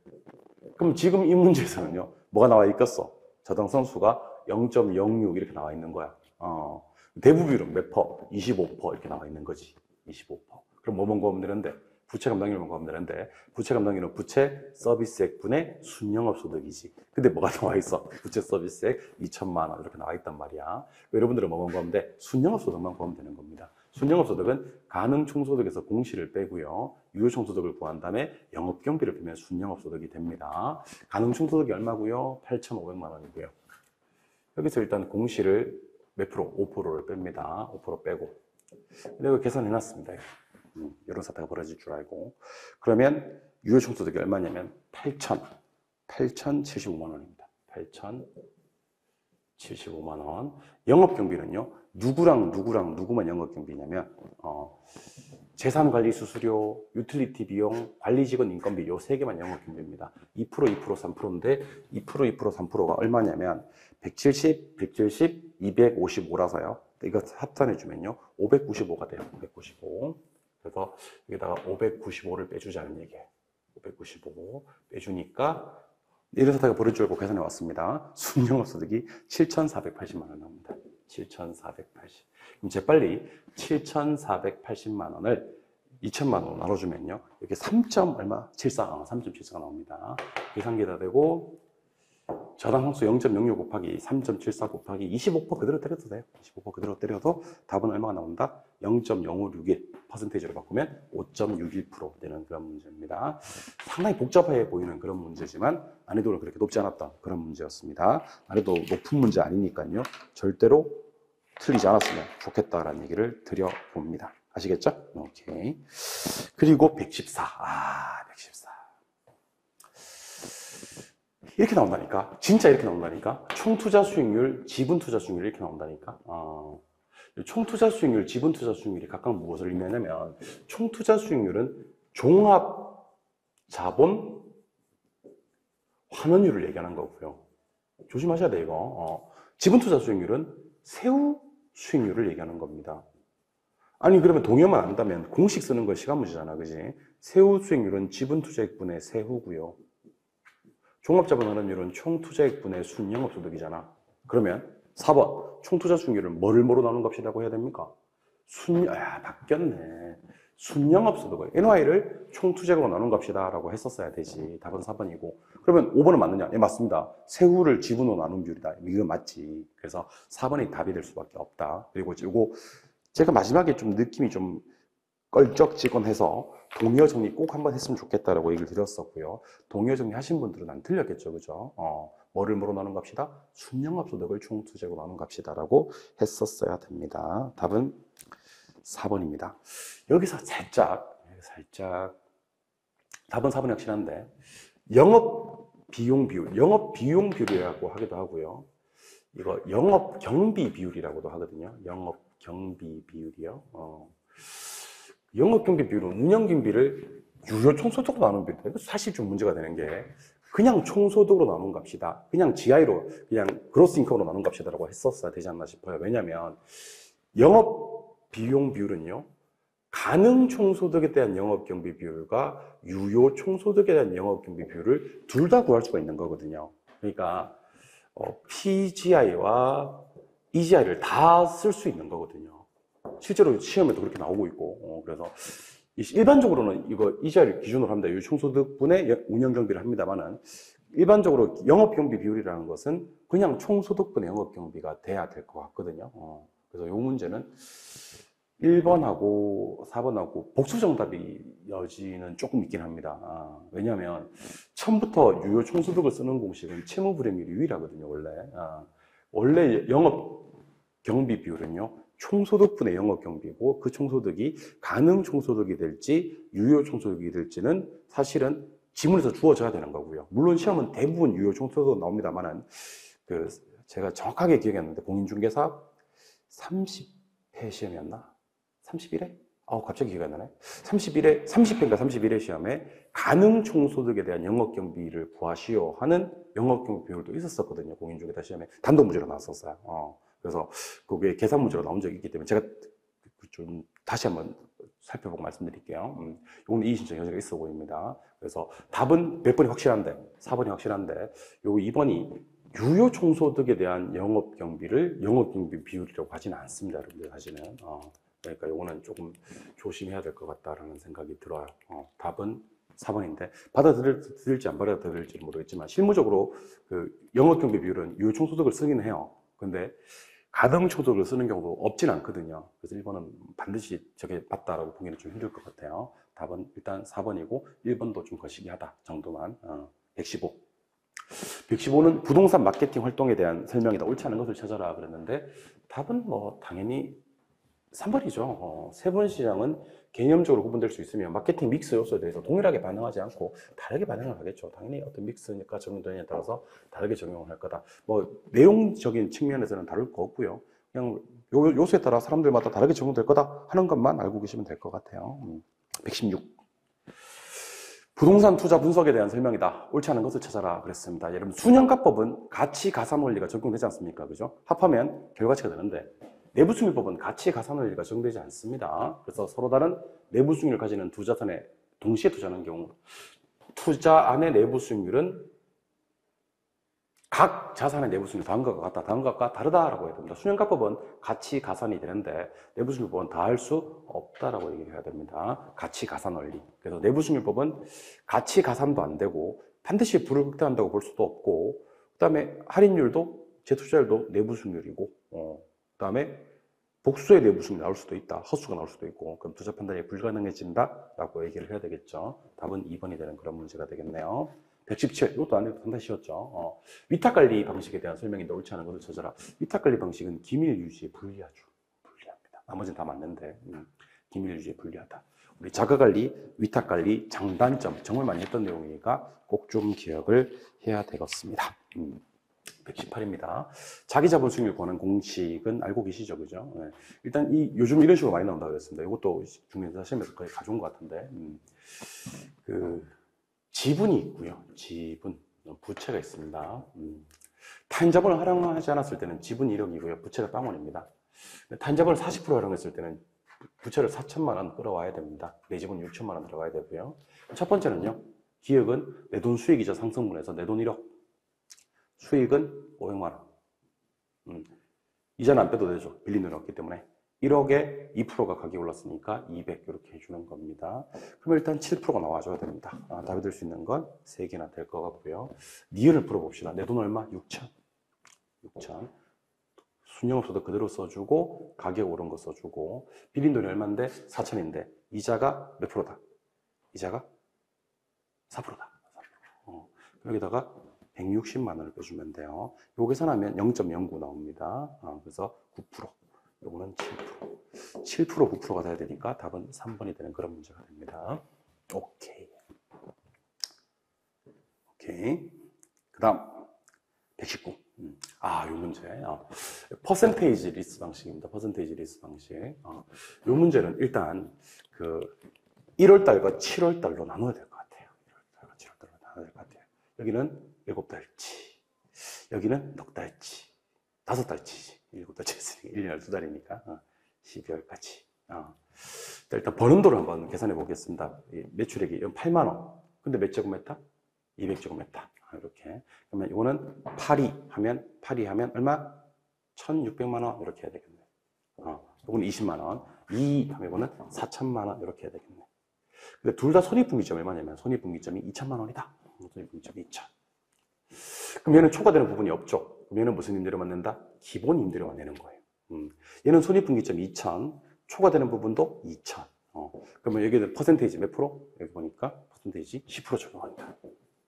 그럼 지금 이 문제에서는요. 뭐가 나와 있겠어? 저당 선수가 0.06 이렇게 나와 있는 거야. 대부 비율은 몇 퍼? 25% 이렇게 나와 있는 거지. 25%. 그럼 뭐만 구하면 되는데? 부채 감당률만 구하면 되는데, 부채 감당률은 부채 서비스액분의 순영업소득이지. 근데 뭐가 나와 있어? 부채 서비스액 2천만 원 이렇게 나와 있단 말이야. 여러분들은 뭐만 구하면 돼? 순영업소득만 구하면 되는 겁니다. 순영업소득은 가능총소득에서 공시를 빼고요. 유효총소득을 구한 다음에 영업경비를 빼면 순영업소득이 됩니다. 가능총소득이 얼마고요? 8,500만 원이고요. 여기서 일단 공시를 몇 프로? 5%를 뺍니다. 5% 빼고. 내가 계산해놨습니다. 이런 사태가 벌어질 줄 알고. 그러면 유효총소득이 얼마냐면 8,075만 원입니다. 8,075만 원. 영업경비는요. 누구만 영업경비냐면 재산관리 수수료, 유틸리티 비용, 관리직원 인건비 요 세 개만 영업경비입니다. 2%, 3%인데 2%, 3%가 얼마냐면 170, 255라서요. 이거 합산해주면요. 595가 돼요. 595. 그래서 여기다가 595를 빼주자는 얘기예요. 595 빼주니까 이런 사태가 벌어질 줄 알고 계산해 왔습니다. 순영업소득이 7,480만 원 나옵니다. 7,480. 그럼 재빨리 7,480만 원을 2천만 원으로 나눠주면요. 여기 3.74가 나옵니다. 계산기에다 대고 저당 항수 0.06 곱하기 3.74 곱하기 25% 그대로 때려도 돼요. 25% 그대로 때려도 답은 얼마가 나온다? 0.0561 퍼센테이지로 바꾸면 5.61% 되는 그런 문제입니다. 상당히 복잡해 보이는 그런 문제지만 난이도는 그렇게 높지 않았던 그런 문제였습니다. 난이도 높은 문제 아니니까요. 절대로 틀리지 않았으면 좋겠다라는 얘기를 드려봅니다. 아시겠죠? 오케이. 그리고 114. 114. 이렇게 나온다니까. 진짜 이렇게 나온다니까. 총투자 수익률, 지분투자 수익률 이렇게 나온다니까. 총투자 수익률, 지분투자 수익률이 각각 무엇을 의미하냐면 총투자 수익률은 종합 자본 환원율을 얘기하는 거고요. 조심하셔야 돼요, 이거. 지분투자 수익률은 세후 수익률을 얘기하는 겁니다. 아니 그러면 동의어만 안다면 공식 쓰는 거 시간 문제잖아, 그지? 세후 수익률은 지분투자액분의 세후고요. 종합자본 환원율은 총투자액분의 순영업소득이잖아. 그러면 4번 총투자 수익률은 뭐로 나눈 값이라고 해야 됩니까? 바뀌었네. 순영업소득을 NY를 총투자액으로 나눈 값이다 라고 했었어야 되지. 답은 4번이고. 그러면 5번은 맞느냐? 예, 맞습니다. 세후를 지분으로 나눈 비율이다. 이거 맞지. 그래서 4번이 답이 될 수밖에 없다. 그리고 이거 제가 마지막에 좀 느낌이 좀 껄쩍지근해서 동의어 정리 꼭 한번 했으면 좋겠다라고 얘기를 드렸었고요. 동의어 정리 하신 분들은 안 틀렸겠죠, 그죠? 뭐로 나눈 값이다? 순영업소득을 총투자액으로 나눈 값이다라고 했었어야 됩니다. 답은 4번입니다. 여기서 살짝 답은 4번이 확실한데 영업비용 비율이라고 하기도 하고요. 이거 영업경비 비율이라고도 하거든요. 영업경비 비율이요. 영업경비 비율은 운영경비를 유효총소득으로 나누는 비율이에요. 사실 좀 문제가 되는 게 그냥 총소득으로 나눈 값이다. 그냥 GI로 그냥 그로스 인컴으로 나눈 값이다라고 했었어야 되지 않나 싶어요. 왜냐하면 영업비용 비율은요. 가능총소득에 대한 영업경비 비율과 유효총소득에 대한 영업경비 비율을 둘 다 구할 수가 있는 거거든요. 그러니까 PGI와 EGI를 다 쓸 수 있는 거거든요. 실제로 시험에도 그렇게 나오고 있고, 그래서 일반적으로는 이거 EGI를 기준으로 합니다. 유효총소득분의 운영경비를 합니다만은 일반적으로 영업경비 비율이라는 것은 그냥 총소득분의 영업경비가 돼야 될 것 같거든요. 그래서 이 문제는 1번하고 4번하고 복수 정답이 여지는 조금 있긴 합니다. 왜냐하면 처음부터 유효총소득을 쓰는 공식은 채무불이익률이 유일하거든요, 원래. 원래 영업경비 비율은요, 총소득분의 영업경비고 그 총소득이 가능총소득이 될지 유효총소득이 될지는 사실은 지문에서 주어져야 되는 거고요. 물론 시험은 대부분 유효총소득 나옵니다만은 제가 정확하게 기억이 안 나는데 공인중개사 30회 시험이었나? 31회? 갑자기 기억이 안 나네. 30회인가 31회 시험에 가능총소득에 대한 영업경비를 구하시오 하는 영업경비 비율도 있었었거든요. 공인중개사 시험에 단독 문제로 나왔었어요. 그래서 그게 계산 문제로 나온 적이 있기 때문에 제가 좀 다시 한번 살펴보고 말씀드릴게요. 이건 이의신청 여지가 있어 보입니다. 그래서 답은 몇 번이 확실한데, 4번이 확실한데, 요 2번이 유효 총소득에 대한 영업경비를 영업경비 비율이라고 하지는 않습니다. 여러분들 사실은. 그러니까 요거는 조금 조심해야 될 것 같다라는 생각이 들어요. 답은 4번인데, 받아들일지 안 받아들일지 모르겠지만, 실무적으로 그 영업경비 비율은 유효 총소득을 쓰긴 해요. 근데 가등초득을 쓰는 경우도 없진 않거든요. 그래서 1번은 반드시 저게 맞다라고 보기는 좀 힘들 것 같아요. 답은 일단 4번이고 1번도 좀 거시기 하다 정도만. 115. 115는 부동산 마케팅 활동에 대한 설명이다. 옳지 않은 것을 찾아라 그랬는데 답은 뭐 당연히 3번이죠. 세분 시장은 개념적으로 구분될 수 있으며 마케팅 믹스 요소에 대해서 동일하게 반응하지 않고 다르게 반응을 하겠죠. 당연히 어떤 믹스니까 적용되느냐에 따라서 다르게 적용을 할 거다. 뭐 내용적인 측면에서는 다를 거 없고요. 그냥 요소에 따라 사람들마다 다르게 적용될 거다 하는 것만 알고 계시면 될 것 같아요. 116. 부동산 투자 분석에 대한 설명이다. 옳지 않은 것을 찾아라 그랬습니다. 여러분 순영가법은 가치 가산 원리가 적용되지 않습니까? 그죠? 합하면 결과치가 되는데 내부수익법은 가치 가산 원리가 적용되지 않습니다. 그래서 서로 다른 내부 수익률을 가지는 두 자산에 동시에 투자하는 경우 투자 안의 내부 수익률은 각 자산의 내부 수익률 다음과 같다, 다음과 같다, 다르다라고 해야 됩니다. 순영가법은 가치 가산이 되는데 내부 수익률법은 다 할 수 없다라고 얘기해야 됩니다. 가치 가산 원리. 그래서 내부 수익률법은 가치 가산도 안 되고 반드시 불극대한다고 볼 수도 없고, 그다음에 할인율도 재투자율도 내부 수익률이고, 그다음에 복수의 내부 수익률이 나올 수도 있다, 헛수가 나올 수도 있고, 그럼 투자 판단이 불가능해진다라고 얘기를 해야 되겠죠. 답은 2번이 되는 그런 문제가 되겠네요. 117, 이것도 안 해도 상당히 쉬웠죠. 위탁관리 방식에 대한 설명인데 옳지 않은 것을 찾아라. 위탁관리 방식은 기밀 유지에 불리하죠. 불리합니다. 나머지는 다 맞는데 기밀 유지에 불리하다. 우리 자가관리, 위탁관리, 장단점 정말 많이 했던 내용이니까 꼭 좀 기억을 해야 되겠습니다. 118입니다. 자기자본 수익률 구하는 공식은 알고 계시죠, 그죠? 네. 일단 요즘 이런 식으로 많이 나온다고 그랬습니다. 이것도 중요해서 시험에서 거의 가져온 것 같은데, 지분이 있고요. 지분, 부채가 있습니다. 타인자본을 활용하지 않았을 때는 지분이 1억이고요. 부채가 빵원입니다. 타인자본을 40% 활용했을 때는 부채를 4천만 원 끌어와야 됩니다. 내 지분 6천만 원 들어가야 되고요. 첫 번째는요. 기억은 내 돈 수익이자 상승분해서 내 돈 1억. 수익은 500만 원. 이자는 안 빼도 되죠. 빌린 돈이 없기 때문에. 1억에 2%가 가격이 올랐으니까 200 이렇게 해주는 겁니다. 그럼 일단 7%가 나와줘야 됩니다. 답이 될 수 있는 건 3개나 될 것 같고요. 니은을 풀어봅시다. 내 돈 얼마? 6천. 6천. 순영업소득 그대로 써주고 가격 오른 거 써주고 빌린 돈이 얼마인데? 4천인데 이자가 몇 프로다? 이자가 4%다. 여기다가 160만 원을 빼주면 돼요. 요 계산하면 0.09 나옵니다. 그래서 9%. 요거는 7%. 7%, 9%가 돼야 되니까 답은 3번이 되는 그런 문제가 됩니다. 오케이. 그 다음, 119. 요 문제. 퍼센테이지 리스트 방식입니다. 퍼센테이지 리스트 방식. 요 문제는 일단, 1월달과 7월달로 나눠야 될 것 같아요. 1월달과 7월달로 나눠야 될 것 같아요. 여기는 7달치. 여기는 넉 달치. 5달치지. 7달치 했으니까 1년 2달이니까 12월까지. 일단 버는 돈을 한번 계산해 보겠습니다. 매출액이 8만 원. 근데 몇 제곱미터? 200제곱미터. 이렇게. 그러면 이거는 8이 하면 얼마? 1,600만 원 이렇게 해야 되겠네. 이거는 20만 원. 2 하면 이거는 4천만 원 이렇게 해야 되겠네. 근데 둘 다 손익분기점이 얼마냐면 손익분기점이 2천만 원이다. 손익분기점이 2천. 그럼 얘는 초과되는 부분이 없죠. 그럼 얘는 무슨 임대료만 낸다? 기본 임대료만 내는 거예요. 얘는 손익분기점 2천, 초과되는 부분도 2천. 그러면 여기에 퍼센테이지 몇 프로? 여기 보니까 퍼센테이지 10% 적용한다.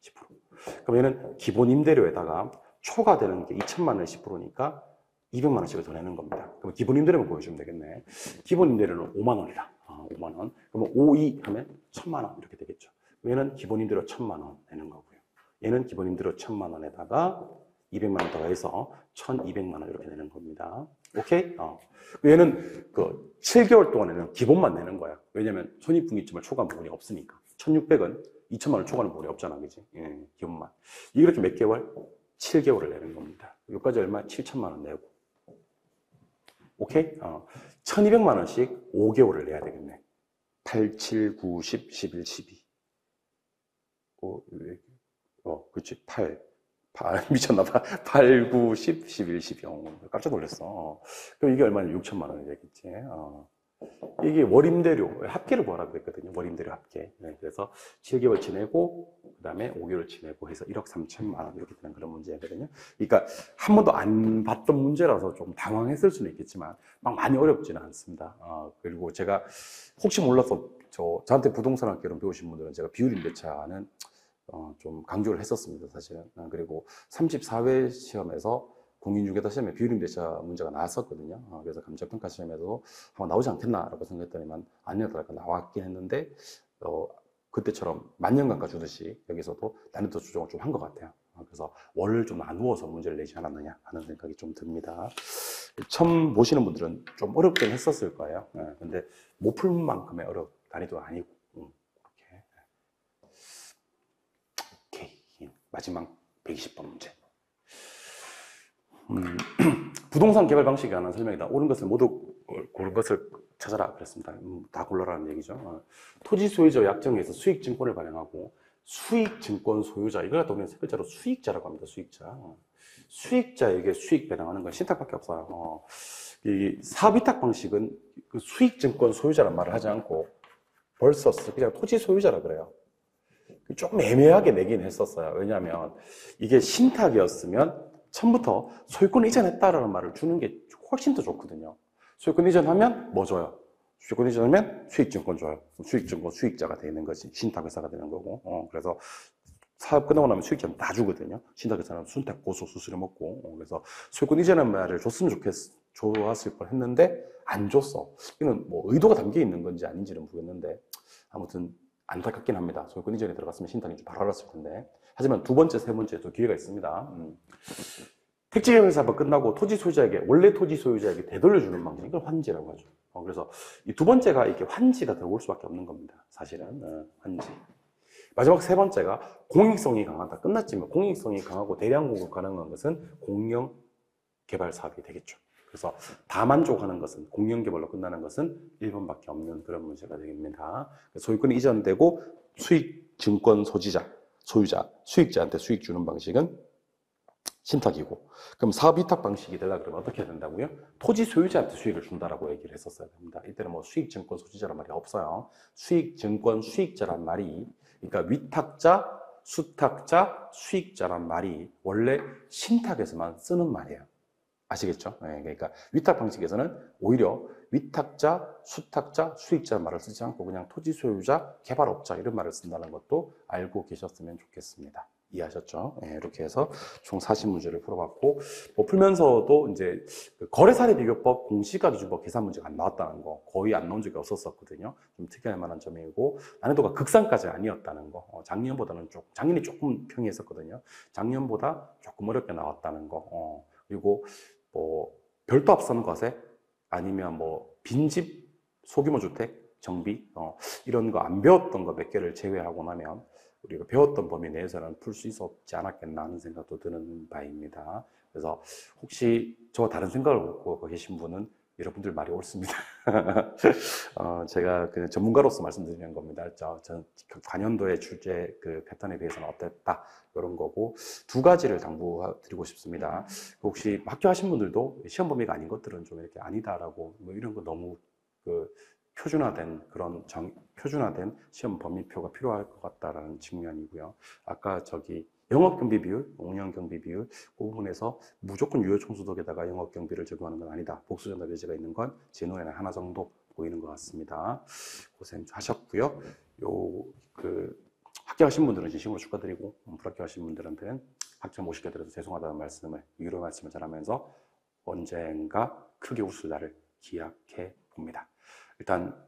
10%. 그럼 얘는 기본 임대료에다가 초과되는 게 2천만 원의 10%니까 200만 원씩을 더 내는 겁니다. 그럼 기본 임대료만 보여주면 되겠네. 기본 임대료는 5만 원이다. 5만 원. 그러면 5, 2 하면 1,000만 원 이렇게 되겠죠. 얘는 기본 임대료 1,000만 원 내는 거고요. 얘는 기본 임대료 1,000만 원에다가 200만 원 더해서 1,200만 원 이렇게 내는 겁니다. 오케이? 얘는 7개월 동안에는 기본만 내는 거야. 왜냐면 손익분기점을 초과한 부분이 없으니까. 1,600은 2천만 원 초과하는 부분이 없잖아, 그지? 예, 기본만. 이렇게 몇 개월? 7개월을 내는 겁니다. 여기까지 얼마? 7천만 원 내고. 오케이? 1,200만 원씩 5개월을 내야 되겠네. 8, 7, 9, 10, 11, 12. 그치. 8, 미쳤나봐. 8, 9, 10, 11, 12. 깜짝 놀랐어. 그럼 이게 얼마냐? 6천만 원이 되겠지. 이게 월임대료, 합계를 구하라고 했거든요. 월임대료 합계. 네, 그래서 7개월 지내고, 그 다음에 5개월 지내고 해서 1억 3천만 원 이렇게 되는 그런 문제거든요. 그러니까 한 번도 안 봤던 문제라서 좀 당황했을 수는 있겠지만, 막 많이 어렵지는 않습니다. 그리고 제가 혹시 몰라서 저한테 부동산 학개론 배우신 분들은 제가 비율임대차는 좀 강조를 했었습니다, 사실은. 그리고 34회 시험에서 공인중개사 시험에 비율임대차 문제가 나왔었거든요. 그래서 감정평가 시험에도 한번 나오지 않겠나라고 생각했더니만 아니었다가 나왔긴 했는데, 그때처럼 만년강가 주듯이 여기서도 난이도 조정을 좀 한 것 같아요. 그래서 월을 좀 나누어서 문제를 내지 않았느냐 하는 생각이 좀 듭니다. 처음 보시는 분들은 좀 어렵긴 했었을 거예요. 근데 못 풀 만큼의 난이도가 아니고, 그렇게. 오케이. 마지막 120번 문제. 부동산 개발 방식에 관한 설명이다. 옳은 것을 모두 고른 것을 찾아라 그랬습니다. 다 골라라는 얘기죠. 토지 소유자 약정에서 수익증권을 발행하고 수익증권 소유자, 이걸 갖다 우리는 세 글자로 수익자라고 합니다. 수익자. 수익자에게 수익 배당하는 건 신탁밖에 없어요. 이 사업위탁 방식은 그 수익증권 소유자란 말을 하지 않고 벌써 그냥 토지 소유자라 그래요. 조금 애매하게 내긴 했었어요. 왜냐하면 이게 신탁이었으면 처음부터 소유권 이전했다라는 말을 주는 게 훨씬 더 좋거든요. 소유권 이전하면 뭐 줘요? 소유권 이전하면 수익증권 줘요. 수익증권 수익자가 되는 거지. 신탁회사가 되는 거고. 그래서 사업 끝나고 나면 수익자는 다 주거든요. 신탁회사는 순탁 고소 수수료 먹고. 그래서 소유권 이전한 말을 줬으면 좋았을 뻔 했는데 안 줬어. 이건 뭐 의도가 담겨 있는 건지 아닌지는 모르겠는데 아무튼 안타깝긴 합니다. 소유권 이전에 들어갔으면 신탁이 좀 바로 알았을 텐데. 하지만 두 번째, 세 번째도 기회가 있습니다. 택지개발 사업이 끝나고 토지 소유자에게, 원래 토지 소유자에게 되돌려주는 방식, 이걸 환지라고 하죠. 그래서 이 두 번째가 이렇게 환지가 들어올 수밖에 없는 겁니다. 사실은. 환지. 마지막 세 번째가 공익성이 강하다. 끝났지만 공익성이 강하고 대량 공급 가능한 것은 공영 개발 사업이 되겠죠. 그래서 다 만족하는 것은, 공영 개발로 끝나는 것은 1번밖에 없는 그런 문제가 되겠습니다. 소유권이 이전되고 수익 증권 소유자, 수익자한테 수익 주는 방식은 신탁이고, 그럼 사업 위탁 방식이 되려고 그러면 어떻게 해야 된다고요? 토지 소유자한테 수익을 준다라고 얘기를 했었어야 됩니다. 이때는 뭐 수익 증권 소지자란 말이 없어요. 수익 증권 수익자란 말이, 그러니까 위탁자, 수탁자, 수익자란 말이 원래 신탁에서만 쓰는 말이에요. 아시겠죠? 네, 그러니까 위탁 방식에서는 오히려 위탁자, 수탁자, 수익자 말을 쓰지 않고 그냥 토지 소유자, 개발업자 이런 말을 쓴다는 것도 알고 계셨으면 좋겠습니다. 이해하셨죠? 네, 이렇게 해서 총 40문제를 풀어봤고, 뭐 풀면서도 이제 거래사례비교법 공시가기준법 계산 문제가 안 나왔다는 거, 거의 안 나온 적이 없었거든요. 좀 특이할 만한 점이고, 난이도가 극상까지 아니었다는 거, 작년이 조금 평이했었거든요. 작년보다 조금 어렵게 나왔다는 거, 그리고 뭐 별도 앞선 과세 아니면 뭐 빈집 소규모 주택 정비 이런 거 안 배웠던 거 몇 개를 제외하고 나면 우리가 배웠던 범위 내에서는 풀 수 있었지 않았겠나 하는 생각도 드는 바입니다. 그래서 혹시 저와 다른 생각을 갖고 계신 분은 여러분들 말이 옳습니다. 제가 그냥 전문가로서 말씀드리는 겁니다. 전 관연도의 출제 그 패턴에 비해서는 어땠다 이런 거고, 두 가지를 당부드리고 싶습니다. 혹시 합격하신 분들도 시험 범위가 아닌 것들은 좀 이렇게 아니다라고 뭐 이런 거 너무 표준화된 표준화된 시험 범위표가 필요할 것 같다라는 측면이고요. 아까 영업경비 비율, 운영경비 비율, 그 부분에서 무조건 유효총수독에다가 영업경비를 적용하는 건 아니다. 복수전답 여지가 있는 건 제 눈에는 하나 정도 보이는 것 같습니다. 고생하셨고요. 합격하신 분들은 진심으로 축하드리고, 불합격하신 분들한테는 학점 못 시켜드려서 죄송하다는 말씀을, 위로 말씀을 전하면서 언젠가 크게 웃을 날을 기약해 봅니다. 일단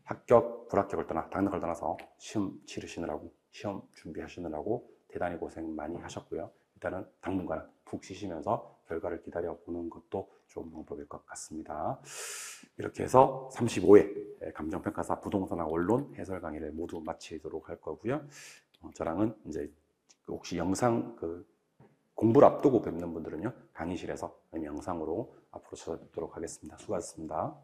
합격, 불합격을 떠나, 당락을 떠나서 시험 치르시느라고, 시험 준비하시느라고 대단히 고생 많이 하셨고요. 일단은 당분간 푹 쉬시면서 결과를 기다려보는 것도 좋은 방법일 것 같습니다. 이렇게 해서 35회 감정평가사 부동산학 원론 해설 강의를 모두 마치도록 할 거고요. 저랑은 이제 혹시 영상 공부를 앞두고 뵙는 분들은요, 강의실에서 영상으로 앞으로 찾아뵙도록 하겠습니다. 수고하셨습니다.